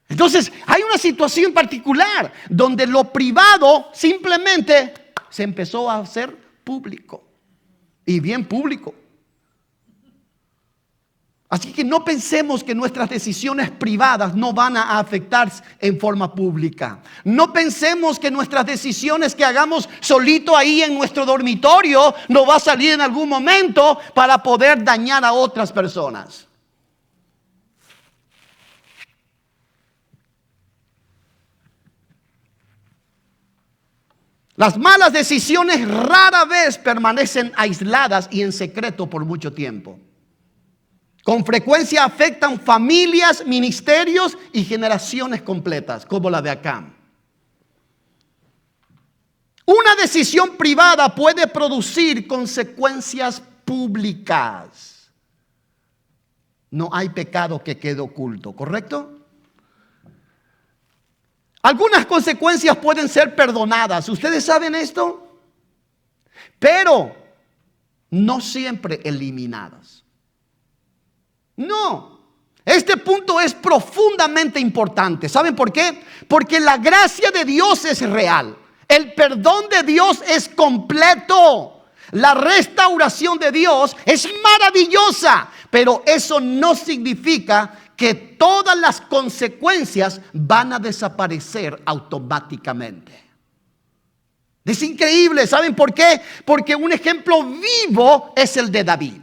[SPEAKER 1] Entonces, hay una situación particular donde lo privado simplemente se empezó a hacer público. Y bien público. Así que no pensemos que nuestras decisiones privadas no van a afectar en forma pública. No pensemos que nuestras decisiones que hagamos solito ahí en nuestro dormitorio no va a salir en algún momento para poder dañar a otras personas. Las malas decisiones rara vez permanecen aisladas y en secreto por mucho tiempo. Con frecuencia afectan familias, ministerios y generaciones completas, como la de Acán. Una decisión privada puede producir consecuencias públicas. No hay pecado que quede oculto, ¿correcto? Algunas consecuencias pueden ser perdonadas. ¿Ustedes saben esto? Pero no siempre eliminadas. No. Este punto es profundamente importante. ¿Saben por qué? Porque la gracia de Dios es real. El perdón de Dios es completo. La restauración de Dios es maravillosa. Pero eso no significa que todas las consecuencias van a desaparecer automáticamente. Es increíble, ¿saben por qué? Porque un ejemplo vivo es el de David.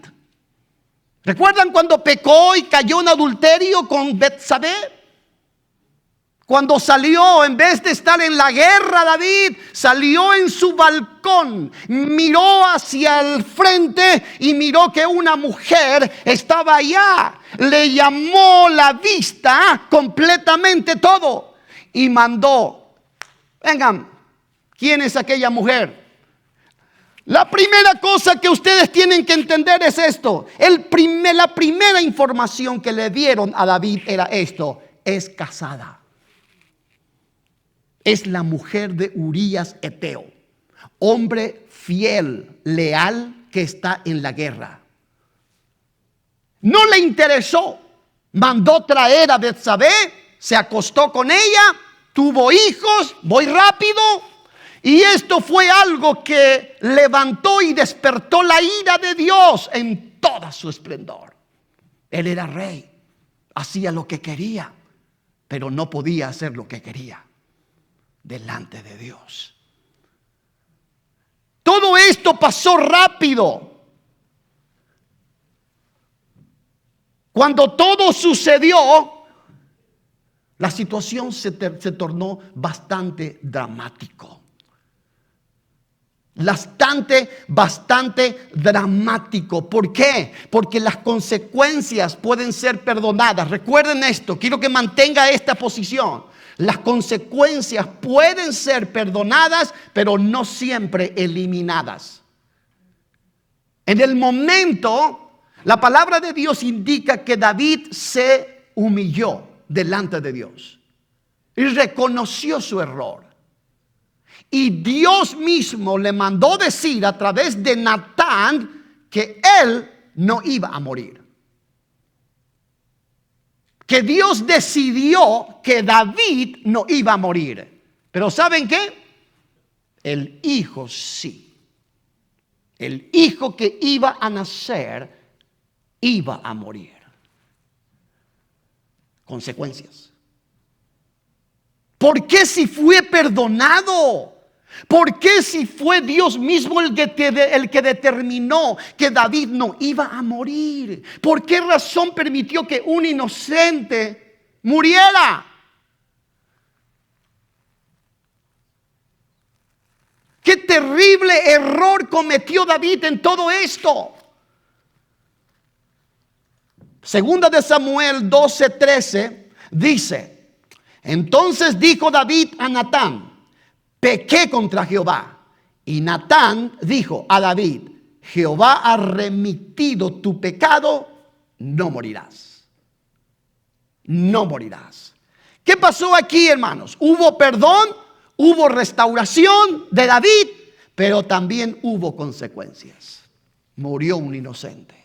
[SPEAKER 1] ¿Recuerdan cuando pecó y cayó en adulterio con Betsabé? Cuando salió, en vez de estar en la guerra, David salió en su balcón, miró hacia el frente y miró que una mujer estaba allá. Le llamó la vista completamente todo y mandó: vengan, ¿quién es aquella mujer? La primera cosa que ustedes tienen que entender es esto. La primera información que le dieron a David era esto: es casada. Es la mujer de Urías Eteo, hombre fiel, leal, que está en la guerra. No le interesó. Mandó traer a Betsabé, se acostó con ella, tuvo hijos, voy rápido. Y esto fue algo que levantó y despertó la ira de Dios en todo su esplendor. Él era rey, hacía lo que quería, pero no podía hacer lo que quería delante de Dios. Todo esto pasó rápido. Cuando todo sucedió, la situación se tornó bastante dramático. Bastante dramático. ¿Por qué? Porque las consecuencias pueden ser perdonadas. Recuerden esto, quiero que mantenga esta posición. Las consecuencias pueden ser perdonadas, pero no siempre eliminadas. En el momento, la palabra de Dios indica que David se humilló delante de Dios y reconoció su error. Y Dios mismo le mandó decir a través de Natán que él no iba a morir. Que Dios decidió que David no iba a morir. Pero ¿saben qué? El hijo sí. El hijo que iba a nacer iba a morir. Consecuencias. ¿Por qué si fue perdonado? ¿Por qué si fue Dios mismo el que determinó que David no iba a morir? ¿Por qué razón permitió que un inocente muriera? Qué terrible error cometió David en todo esto. Segunda de Samuel 12:13 dice: entonces dijo David a Natán: pequé contra Jehová. Y Natán dijo a David: Jehová ha remitido tu pecado, no morirás. No morirás. ¿Qué pasó aquí, hermanos? Hubo perdón, hubo restauración de David, pero también hubo consecuencias. Murió un inocente.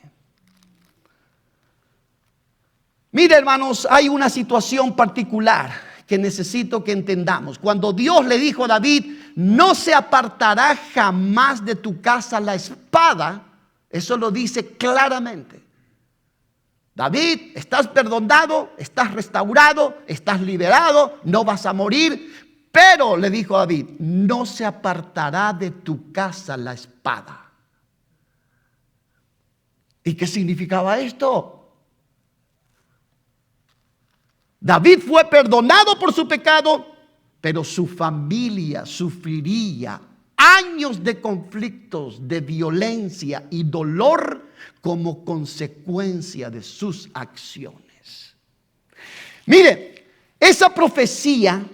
[SPEAKER 1] Mire, hermanos, hay una situación particular que necesito que entendamos. Cuando Dios le dijo a David: no se apartará jamás de tu casa la espada, eso lo dice claramente. David, estás perdonado, estás restaurado, estás liberado, no vas a morir. Pero le dijo a David: no se apartará de tu casa la espada. ¿Y qué significaba esto? David fue perdonado por su pecado, pero su familia sufriría años de conflictos, de violencia y dolor como consecuencia de sus acciones. Mire, esa profecía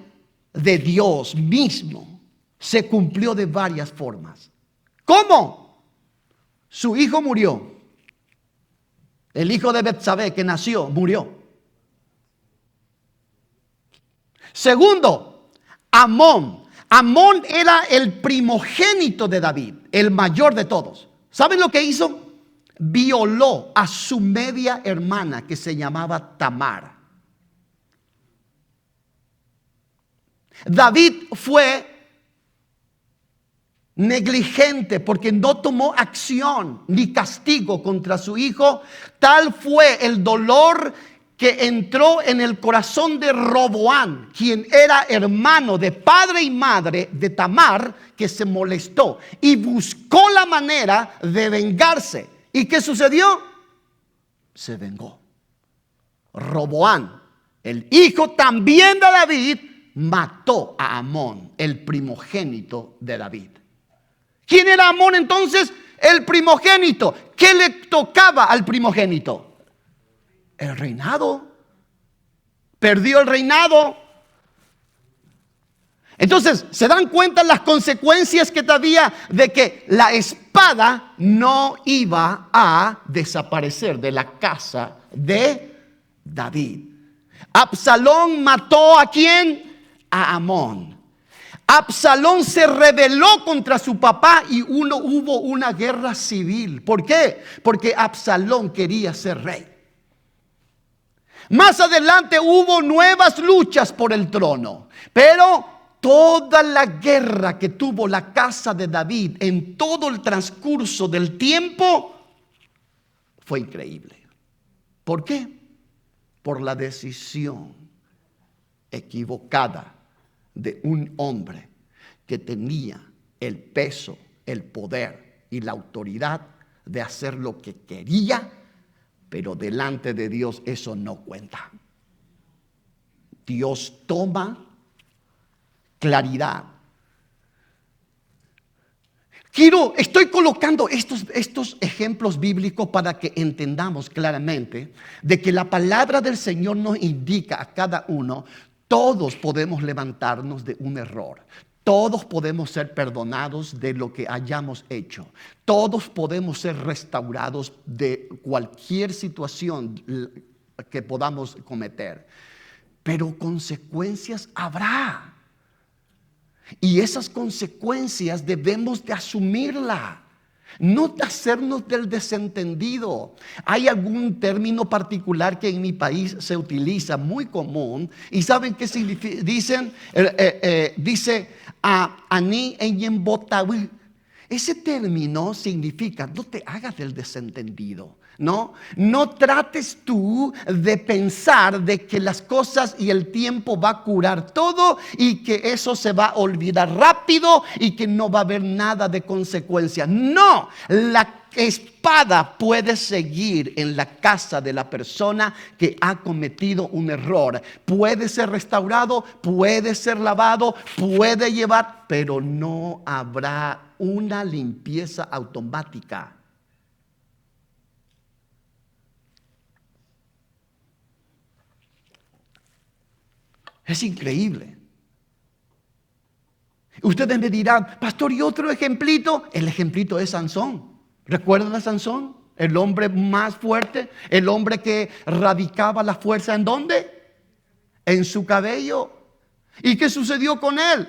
[SPEAKER 1] de Dios mismo se cumplió de varias formas. ¿Cómo? Su hijo murió. El hijo de Betsabé que nació, murió. Segundo, Amón. Amón era el primogénito de David, el mayor de todos. ¿Saben lo que hizo? Violó a su media hermana que se llamaba Tamar. David fue negligente porque no tomó acción ni castigo contra su hijo. Tal fue el dolor que entró en el corazón de Roboán, quien era hermano de padre y madre de Tamar, que se molestó y buscó la manera de vengarse. ¿Y qué sucedió? Se vengó. Roboán, el hijo también de David, mató a Amón, el primogénito de David. ¿Quién era Amón entonces? El primogénito. ¿Qué le tocaba al primogénito? El reinado. Perdió el reinado. Entonces, ¿se dan cuenta las consecuencias que había de que la espada no iba a desaparecer de la casa de David? Absalón mató ¿a quién? A Amón. Absalón se rebeló contra su papá y hubo una guerra civil. ¿Por qué? Porque Absalón quería ser rey. Más adelante hubo nuevas luchas por el trono, pero toda la guerra que tuvo la casa de David en todo el transcurso del tiempo fue increíble. ¿Por qué? Por la decisión equivocada de un hombre que tenía el peso, el poder y la autoridad de hacer lo que quería. Pero delante de Dios eso no cuenta. Dios toma claridad. Estoy colocando estos ejemplos bíblicos para que entendamos claramente de que la palabra del Señor nos indica a cada uno: todos podemos levantarnos de un error. Todos podemos ser perdonados de lo que hayamos hecho. Todos podemos ser restaurados de cualquier situación que podamos cometer. Pero consecuencias habrá. Y esas consecuencias debemos de asumirlas. No hacernos del desentendido. Hay algún término particular que en mi país se utiliza muy común. ¿Y saben qué significa? Dice ani en botawi. Ese término significa: no te hagas del desentendido. No trates tú de pensar de que las cosas y el tiempo va a curar todo y que eso se va a olvidar rápido y que no va a haber nada de consecuencia. No, la espada puede seguir en la casa de la persona que ha cometido un error. Puede ser restaurado, puede ser lavado, puede llevar, pero no habrá una limpieza automática. Es increíble. Ustedes me dirán, pastor, ¿y otro ejemplito? El ejemplito es Sansón. ¿Recuerdan a Sansón? El hombre más fuerte, el hombre que radicaba la fuerza ¿en dónde? En su cabello. ¿Y qué sucedió con él?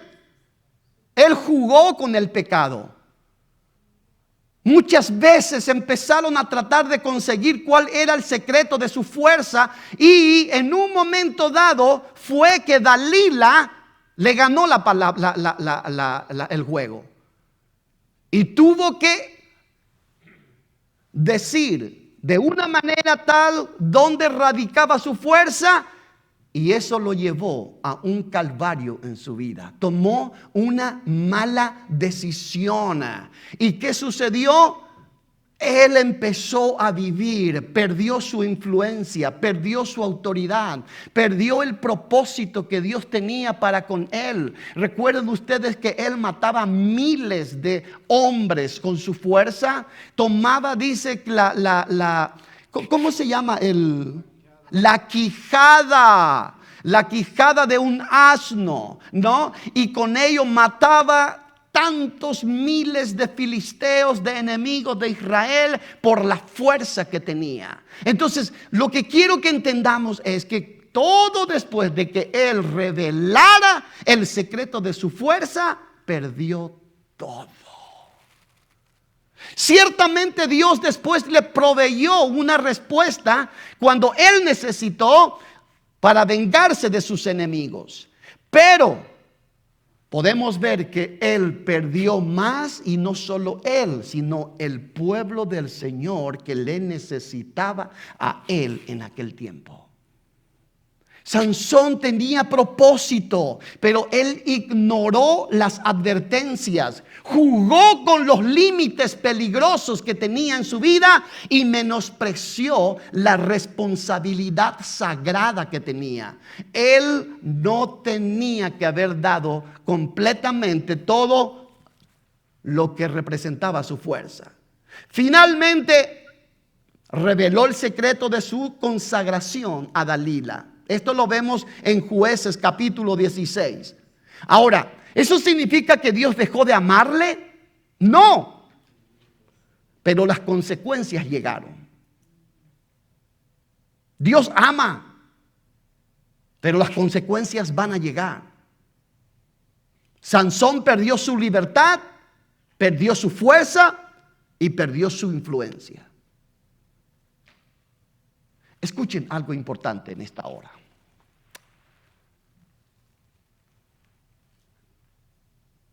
[SPEAKER 1] Él jugó con el pecado. Muchas veces empezaron a tratar de conseguir cuál era el secreto de su fuerza y en un momento dado fue que Dalila le ganó el juego. Y tuvo que decir de una manera tal donde radicaba su fuerza, y eso lo llevó a un calvario en su vida. Tomó una mala decisión. ¿Y qué sucedió? Él empezó a vivir, perdió su influencia, perdió su autoridad, perdió el propósito que Dios tenía para con él. Recuerden ustedes que él mataba miles de hombres con su fuerza. Tomaba, dice, ¿cómo se llama? La quijada de un asno, ¿no? Y con ello mataba tantos miles de filisteos, de enemigos de Israel, por la fuerza que tenía. Entonces, lo que quiero que entendamos es que todo después de que él revelara el secreto de su fuerza, perdió todo. Ciertamente Dios después le proveyó una respuesta cuando él necesitó para vengarse de sus enemigos. Pero podemos ver que él perdió más, y no solo él, sino el pueblo del Señor que le necesitaba a él en aquel tiempo. Sansón tenía propósito, pero él ignoró las advertencias, jugó con los límites peligrosos que tenía en su vida y menospreció la responsabilidad sagrada que tenía. Él no tenía que haber dado completamente todo lo que representaba su fuerza. Finalmente, reveló el secreto de su consagración a Dalila. Esto lo vemos en Jueces capítulo 16. Ahora, ¿eso significa que Dios dejó de amarle? No. Pero las consecuencias llegaron. Dios ama, pero las consecuencias van a llegar. Sansón perdió su libertad, perdió su fuerza y perdió su influencia. Escuchen algo importante en esta hora.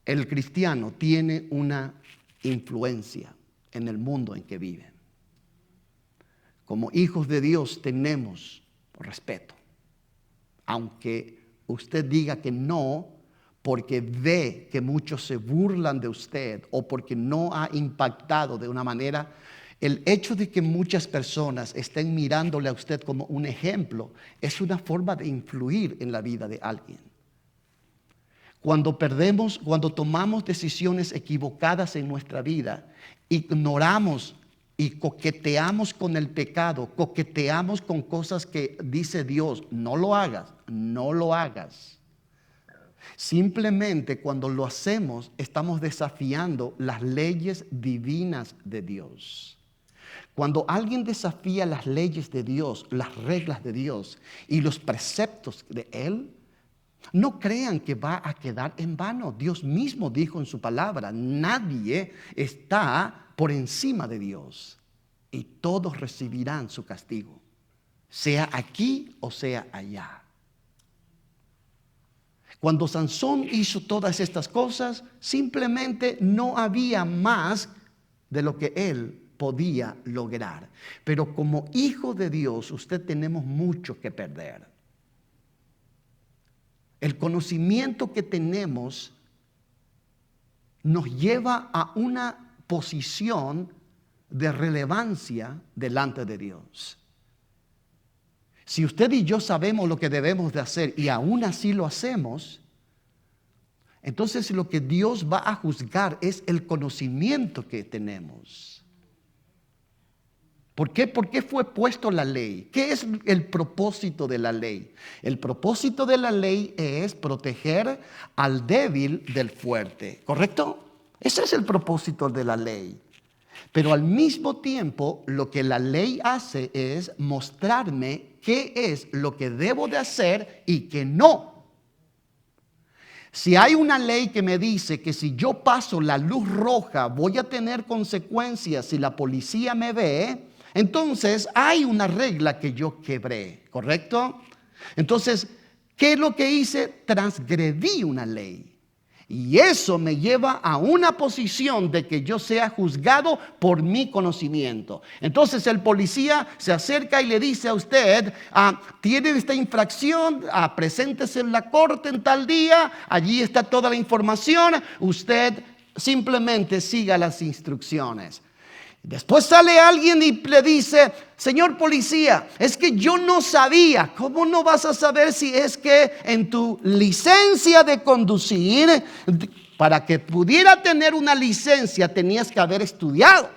[SPEAKER 1] El cristiano tiene una influencia en el mundo en que vive. Como hijos de Dios tenemos respeto. Aunque usted diga que no, porque ve que muchos se burlan de usted o porque no ha impactado de una manera. El hecho de que muchas personas estén mirándole a usted como un ejemplo es una forma de influir en la vida de alguien. Cuando tomamos decisiones equivocadas en nuestra vida, ignoramos y coqueteamos con el pecado, coqueteamos con cosas que dice Dios, no lo hagas, no lo hagas. Simplemente cuando lo hacemos, estamos desafiando las leyes divinas de Dios. Cuando alguien desafía las leyes de Dios, las reglas de Dios y los preceptos de Él, no crean que va a quedar en vano. Dios mismo dijo en su palabra, nadie está por encima de Dios y todos recibirán su castigo, sea aquí o sea allá. Cuando Sansón hizo todas estas cosas, simplemente no había más de lo que él podía lograr. Pero como hijo de Dios, usted tenemos mucho que perder. El conocimiento que tenemos nos lleva a una posición de relevancia delante de Dios. Si usted y yo sabemos lo que debemos de hacer y aún así lo hacemos, entonces lo que Dios va a juzgar es el conocimiento que tenemos. ¿Por qué? ¿Por qué fue puesto la ley? ¿Qué es el propósito de la ley? El propósito de la ley es proteger al débil del fuerte, ¿correcto? Ese es el propósito de la ley. Pero al mismo tiempo, lo que la ley hace es mostrarme qué es lo que debo de hacer y qué no. Si hay una ley que me dice que si yo paso la luz roja voy a tener consecuencias si la policía me ve, entonces hay una regla que yo quebré, ¿correcto? Entonces, ¿qué es lo que hice? Transgredí una ley. Y eso me lleva a una posición de que yo sea juzgado por mi conocimiento. Entonces el policía se acerca y le dice a usted, tiene esta infracción, preséntese en la corte en tal día, allí está toda la información, usted simplemente siga las instrucciones. Después sale alguien y le dice, señor policía, es que yo no sabía. ¿Cómo no vas a saber si es que en tu licencia de conducir, para que pudiera tener una licencia tenías que haber estudiado?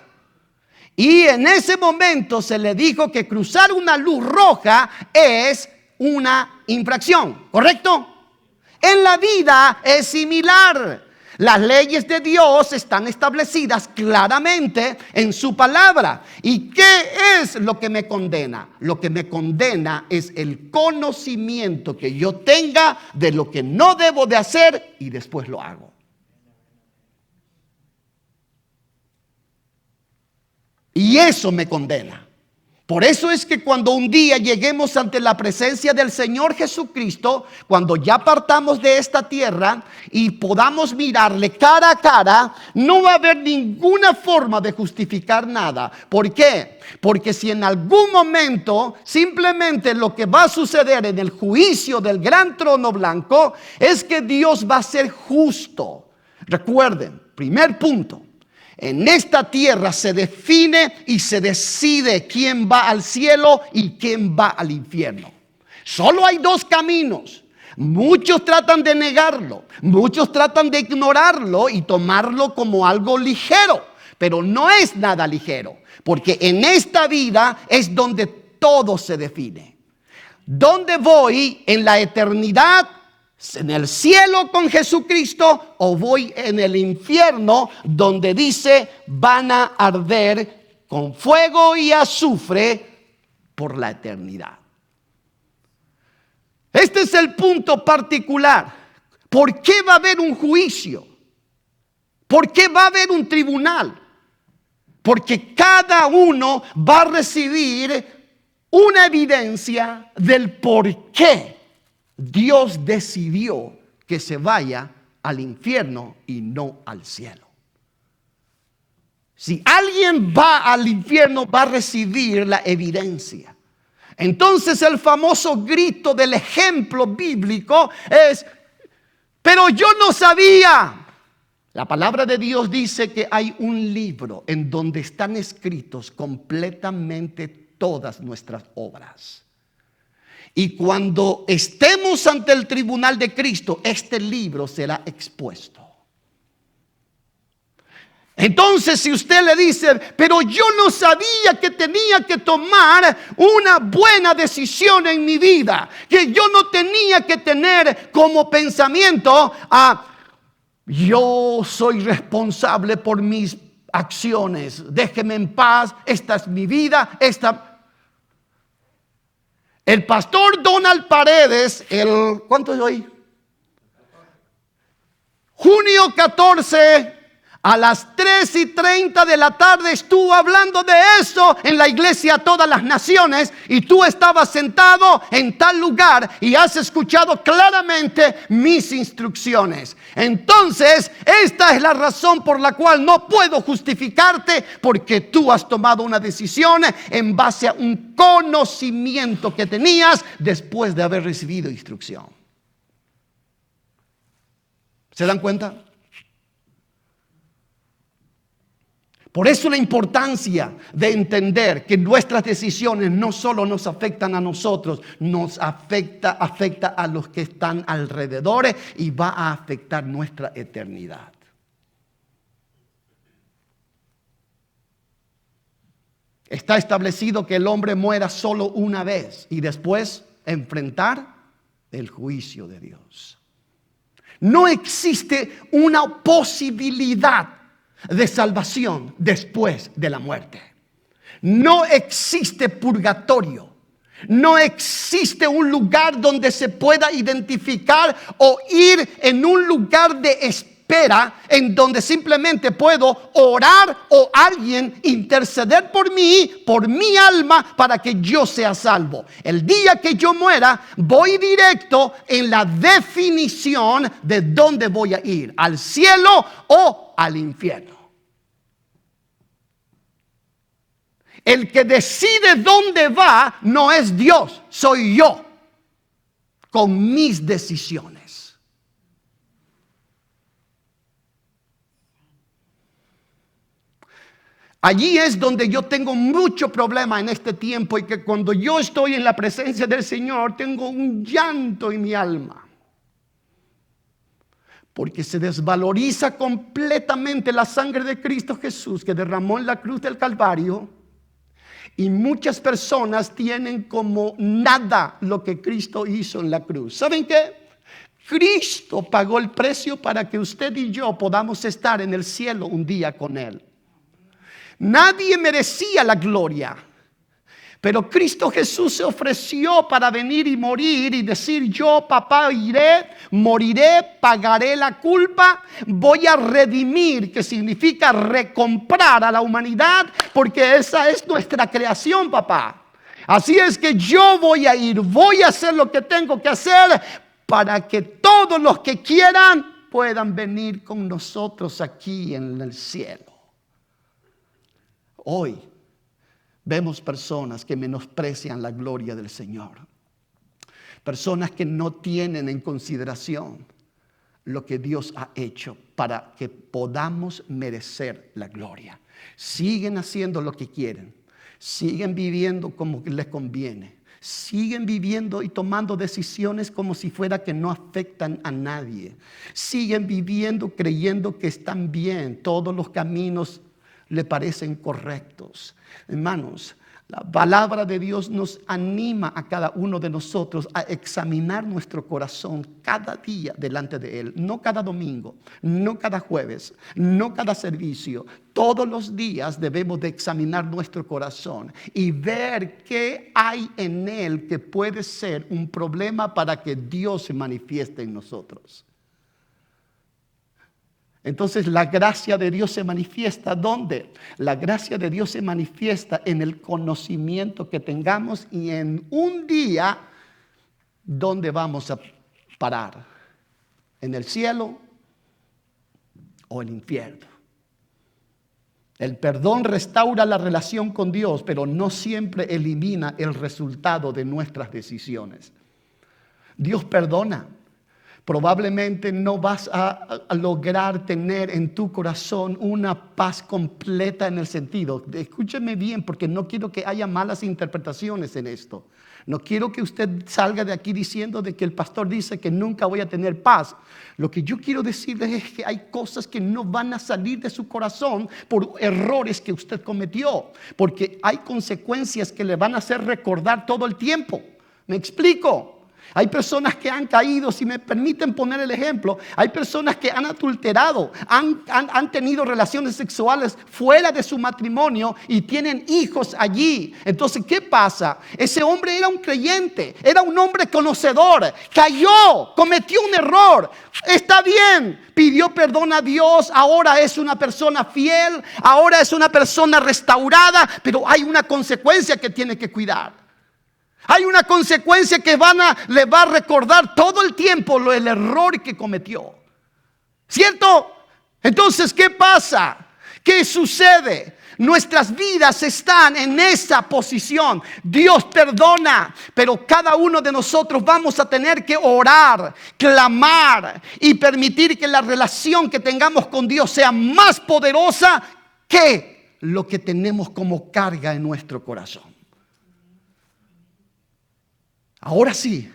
[SPEAKER 1] Y en ese momento se le dijo que cruzar una luz roja es una infracción, ¿correcto? En la vida es similar. Las leyes de Dios están establecidas claramente en su palabra. ¿Y qué es lo que me condena? Lo que me condena es el conocimiento que yo tenga de lo que no debo de hacer y después lo hago. Y eso me condena. Por eso es que cuando un día lleguemos ante la presencia del Señor Jesucristo, cuando ya partamos de esta tierra y podamos mirarle cara a cara, no va a haber ninguna forma de justificar nada. ¿Por qué? Porque si en algún momento simplemente lo que va a suceder en el juicio del gran trono blanco es que Dios va a ser justo. Recuerden, primer punto. En esta tierra se define y se decide quién va al cielo y quién va al infierno. Solo hay dos caminos. Muchos tratan de negarlo, muchos tratan de ignorarlo y tomarlo como algo ligero, pero no es nada ligero, porque en esta vida es donde todo se define. ¿Dónde voy en la eternidad? ¿En el cielo con Jesucristo o voy en el infierno donde dice van a arder con fuego y azufre por la eternidad? Este es el punto particular. ¿Por qué va a haber un juicio? ¿Por qué va a haber un tribunal? Porque cada uno va a recibir una evidencia del por qué Dios decidió que se vaya al infierno y no al cielo. Si alguien va al infierno, va a recibir la evidencia. Entonces el famoso grito del ejemplo bíblico es, pero yo no sabía. La palabra de Dios dice que hay un libro en donde están escritos completamente todas nuestras obras. Y cuando estemos ante el tribunal de Cristo, este libro será expuesto. Entonces, si usted le dice, pero yo no sabía que tenía que tomar una buena decisión en mi vida, que yo no tenía que tener como pensamiento, yo soy responsable por mis acciones, déjeme en paz, esta es mi vida, El pastor Donald Paredes, ¿cuánto es hoy? Junio 14, a las 3:30 de la tarde estuvo hablando de eso en la iglesia a todas las naciones, y tú estabas sentado en tal lugar y has escuchado claramente mis instrucciones. Entonces, esta es la razón por la cual no puedo justificarte, porque tú has tomado una decisión en base a un conocimiento que tenías después de haber recibido instrucción. ¿Se dan cuenta? Por eso la importancia de entender que nuestras decisiones no solo nos afectan a nosotros, nos afecta a los que están alrededor y va a afectar nuestra eternidad. Está establecido que el hombre muera solo una vez y después enfrentar el juicio de Dios. No existe una posibilidad de salvación después de la muerte. No existe purgatorio. No existe un lugar donde se pueda identificar o ir en un lugar de espera en donde simplemente puedo orar o alguien interceder por mí, por mi alma, para que yo sea salvo. El día que yo muera, voy directo en la definición de dónde voy a ir, al cielo o al infierno. El que decide dónde va no es Dios, soy yo, con mis decisiones. Allí es donde yo tengo mucho problema en este tiempo y que cuando yo estoy en la presencia del Señor tengo un llanto en mi alma. Porque se desvaloriza completamente la sangre de Cristo Jesús que derramó en la cruz del Calvario. Y muchas personas tienen como nada lo que Cristo hizo en la cruz. ¿Saben qué? Cristo pagó el precio para que usted y yo podamos estar en el cielo un día con Él. Nadie merecía la gloria, pero Cristo Jesús se ofreció para venir y morir y decir: yo, papá, iré, moriré, pagaré la culpa, voy a redimir, que significa recomprar a la humanidad, porque esa es nuestra creación, papá. Así es que yo voy a ir, voy a hacer lo que tengo que hacer para que todos los que quieran puedan venir con nosotros aquí en el cielo. Hoy vemos personas que menosprecian la gloria del Señor. Personas que no tienen en consideración lo que Dios ha hecho para que podamos merecer la gloria. Siguen haciendo lo que quieren. Siguen viviendo como les conviene. Siguen viviendo y tomando decisiones como si fuera que no afectan a nadie. Siguen viviendo creyendo que están bien. Todos los caminos le parecen correctos. Hermanos, la palabra de Dios nos anima a cada uno de nosotros a examinar nuestro corazón cada día delante de Él. No cada domingo, no cada jueves, no cada servicio. Todos los días debemos de examinar nuestro corazón y ver qué hay en él que puede ser un problema para que Dios se manifieste en nosotros. Entonces la gracia de Dios se manifiesta ¿dónde? La gracia de Dios se manifiesta en el conocimiento que tengamos y en un día ¿dónde vamos a parar? ¿En el cielo o el infierno? El perdón restaura la relación con Dios, pero no siempre elimina el resultado de nuestras decisiones. Dios perdona. Probablemente no vas a lograr tener en tu corazón una paz completa en el sentido. Escúcheme bien, porque no quiero que haya malas interpretaciones en esto. No quiero que usted salga de aquí diciendo de que el pastor dice que nunca voy a tener paz. Lo que yo quiero decirles es que hay cosas que no van a salir de su corazón por errores que usted cometió. Porque hay consecuencias que le van a hacer recordar todo el tiempo. ¿Me explico? Hay personas que han caído, si me permiten poner el ejemplo, hay personas que han adulterado, han tenido relaciones sexuales fuera de su matrimonio y tienen hijos allí. Entonces, ¿qué pasa? Ese hombre era un creyente, era un hombre conocedor, cayó, cometió un error, está bien, pidió perdón a Dios, ahora es una persona fiel, ahora es una persona restaurada, pero hay una consecuencia que tiene que cuidar. Hay una consecuencia que le va a recordar todo el tiempo el error que cometió. ¿Cierto? Entonces, ¿qué pasa? ¿Qué sucede? Nuestras vidas están en esa posición. Dios perdona, pero cada uno de nosotros vamos a tener que orar, clamar y permitir que la relación que tengamos con Dios sea más poderosa que lo que tenemos como carga en nuestro corazón. Ahora sí,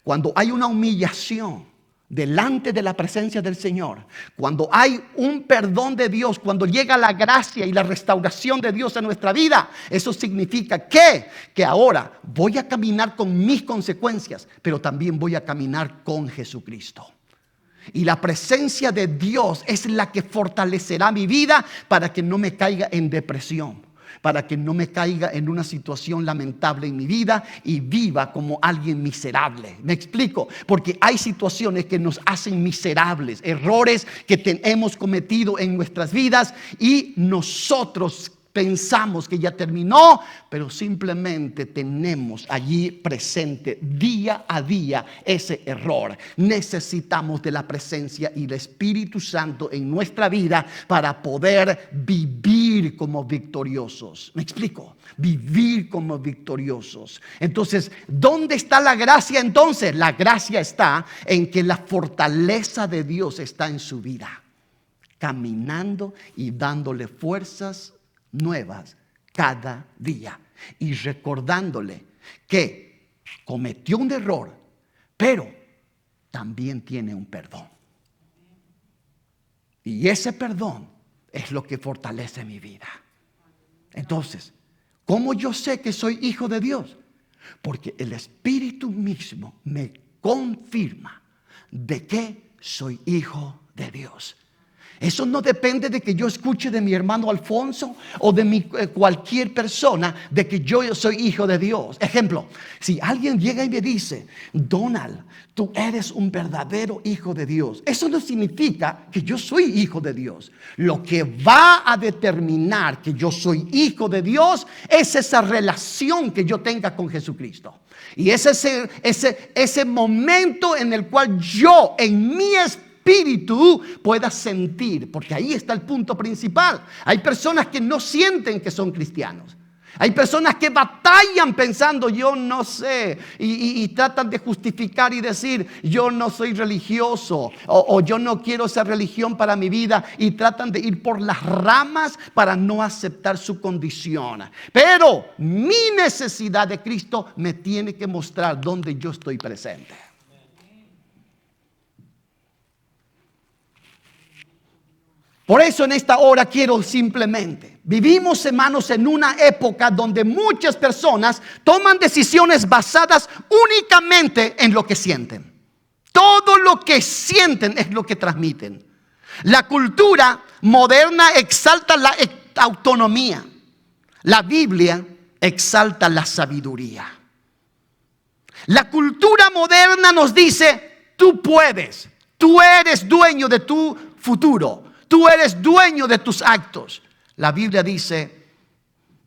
[SPEAKER 1] cuando hay una humillación delante de la presencia del Señor, cuando hay un perdón de Dios, cuando llega la gracia y la restauración de Dios en nuestra vida, eso significa que ahora voy a caminar con mis consecuencias, pero también voy a caminar con Jesucristo. Y la presencia de Dios es la que fortalecerá mi vida para que no me caiga en depresión, para que no me caiga en una situación lamentable en mi vida y viva como alguien miserable. ¿Me explico? Porque hay situaciones que nos hacen miserables, errores que hemos cometido en nuestras vidas y nosotros pensamos que ya terminó, pero simplemente tenemos allí presente día a día ese error. Necesitamos de la presencia y el Espíritu Santo en nuestra vida para poder vivir como victoriosos. ¿Me explico? Vivir como victoriosos. Entonces, ¿dónde está la gracia entonces? La gracia está en que la fortaleza de Dios está en su vida, caminando y dándole fuerzas nuevas cada día y recordándole que cometió un error, pero también tiene un perdón. Y ese perdón es lo que fortalece mi vida. Entonces, ¿cómo yo sé que soy hijo de Dios? Porque el Espíritu mismo me confirma de que soy hijo de Dios. Eso no depende de que yo escuche de mi hermano Alfonso o de cualquier persona de que yo soy hijo de Dios. Ejemplo, si alguien llega y me dice: Donald, tú eres un verdadero hijo de Dios, eso no significa que yo soy hijo de Dios. Lo que va a determinar que yo soy hijo de Dios es esa relación que yo tenga con Jesucristo. Y es ese momento en el cual yo en mi espíritu pueda sentir, porque ahí está el punto principal. Hay personas que no sienten que son cristianos. Hay personas que batallan pensando: yo no sé, y tratan de justificar y decir: yo no soy religioso, o yo no quiero esa religión para mi vida, y tratan de ir por las ramas para no aceptar su condición. Pero mi necesidad de Cristo me tiene que mostrar dónde yo estoy presente. Por eso en esta hora quiero simplemente, vivimos, hermanos, en una época donde muchas personas toman decisiones basadas únicamente en lo que sienten. Todo lo que sienten es lo que transmiten. La cultura moderna exalta la autonomía. La Biblia exalta la sabiduría. La cultura moderna nos dice: tú puedes, tú eres dueño de tu futuro. Tú eres dueño de tus actos. La Biblia dice: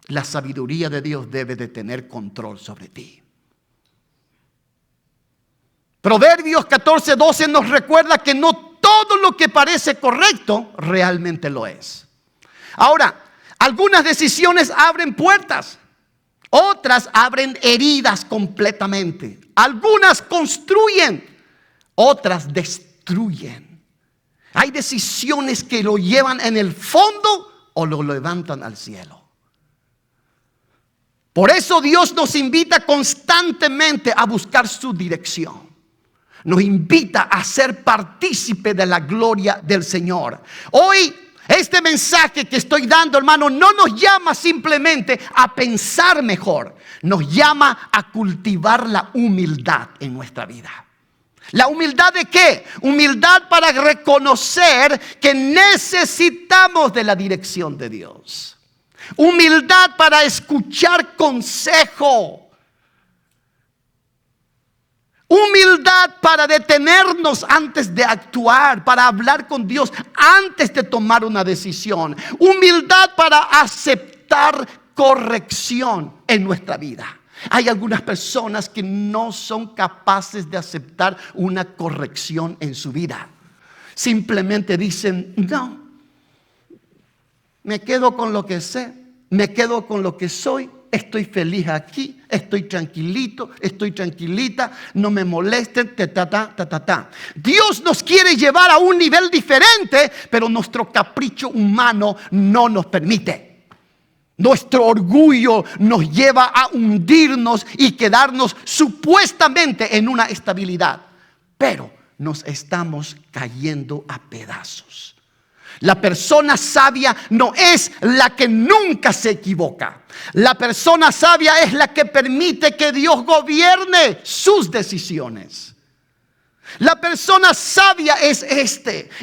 [SPEAKER 1] la sabiduría de Dios debe de tener control sobre ti. Proverbios 14:12 nos recuerda que no todo lo que parece correcto realmente lo es. Ahora, algunas decisiones abren puertas, otras abren heridas completamente. Algunas construyen, otras destruyen. Hay decisiones que lo llevan en el fondo o lo levantan al cielo. Por eso Dios nos invita constantemente a buscar su dirección. Nos invita a ser partícipe de la gloria del Señor. Hoy, este mensaje que estoy dando, hermano, no nos llama simplemente a pensar mejor. Nos llama a cultivar la humildad en nuestra vida. ¿La humildad de qué? Humildad para reconocer que necesitamos de la dirección de Dios. Humildad para escuchar consejo. Humildad para detenernos antes de actuar, para hablar con Dios antes de tomar una decisión. Humildad para aceptar corrección en nuestra vida. Hay algunas personas que no son capaces de aceptar una corrección en su vida. Simplemente dicen: no, me quedo con lo que sé, me quedo con lo que soy, estoy feliz aquí, estoy tranquilito, estoy tranquilita, no me molesten, Dios nos quiere llevar a un nivel diferente, pero nuestro capricho humano no nos permite. Nuestro orgullo nos lleva a hundirnos y quedarnos supuestamente en una estabilidad. Pero nos estamos cayendo a pedazos. La persona sabia no es la que nunca se equivoca. La persona sabia es la que permite que Dios gobierne sus decisiones. La persona sabia es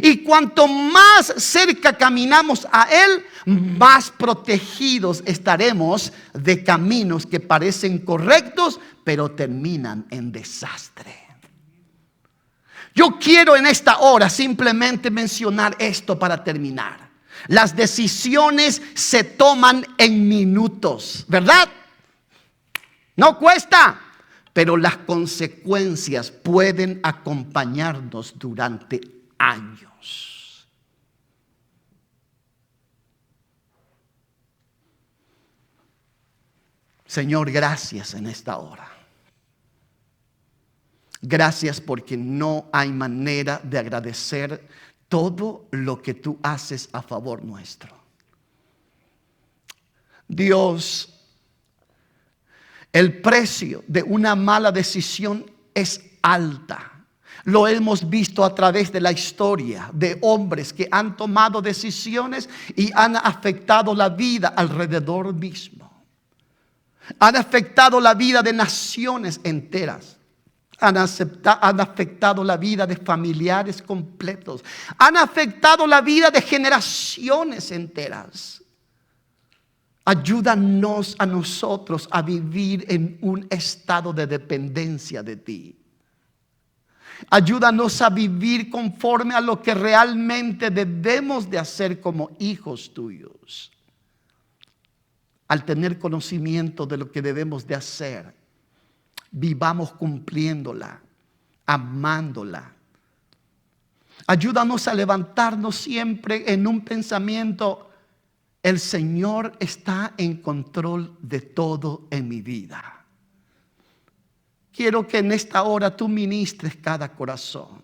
[SPEAKER 1] y cuanto más cerca caminamos a Él, más protegidos estaremos de caminos que parecen correctos, pero terminan en desastre. Yo quiero en esta hora simplemente mencionar esto para terminar. Las decisiones se toman en minutos, ¿verdad? No cuesta, pero las consecuencias pueden acompañarnos durante años. Señor, gracias en esta hora. Gracias porque no hay manera de agradecer todo lo que tú haces a favor nuestro. Dios, el precio de una mala decisión es alta. Lo hemos visto a través de la historia de hombres que han tomado decisiones y han afectado la vida alrededor mismo. Han afectado la vida de naciones enteras. Han afectado la vida de familiares completos. Han afectado la vida de generaciones enteras. Ayúdanos a nosotros a vivir en un estado de dependencia de ti. Ayúdanos a vivir conforme a lo que realmente debemos de hacer como hijos tuyos. Al tener conocimiento de lo que debemos de hacer, vivamos cumpliéndola, amándola. Ayúdanos a levantarnos siempre en un pensamiento: el Señor está en control de todo en mi vida. Quiero que en esta hora tú ministres cada corazón.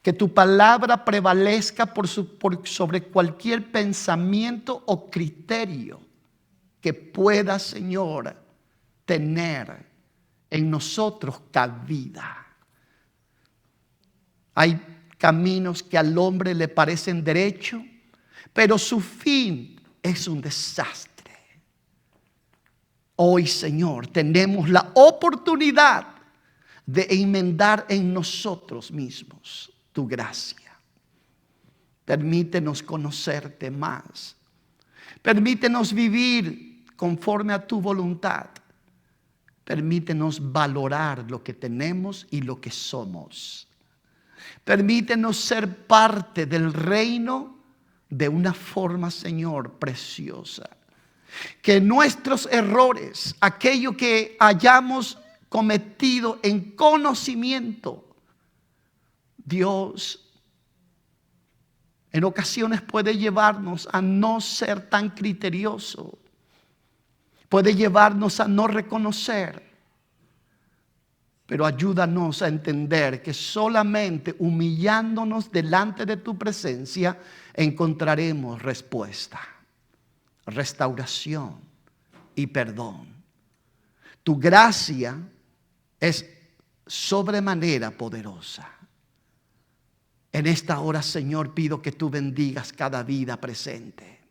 [SPEAKER 1] Que tu palabra prevalezca sobre cualquier pensamiento o criterio que pueda, Señor, tener en nosotros cabida. Hay caminos que al hombre le parecen derechos, pero su fin es un desastre. Hoy, Señor, tenemos la oportunidad de enmendar en nosotros mismos tu gracia. Permítenos conocerte más. Permítenos vivir conforme a tu voluntad. Permítenos valorar lo que tenemos y lo que somos. Permítenos ser parte del reino de una forma, Señor, preciosa. Que nuestros errores, aquello que hayamos cometido en conocimiento, Dios, en ocasiones puede llevarnos a no ser tan criterioso. Puede llevarnos a no reconocer. Pero ayúdanos a entender que solamente humillándonos delante de tu presencia encontraremos respuesta, restauración y perdón. Tu gracia es sobremanera poderosa. En esta hora, Señor, pido que tú bendigas cada vida presente.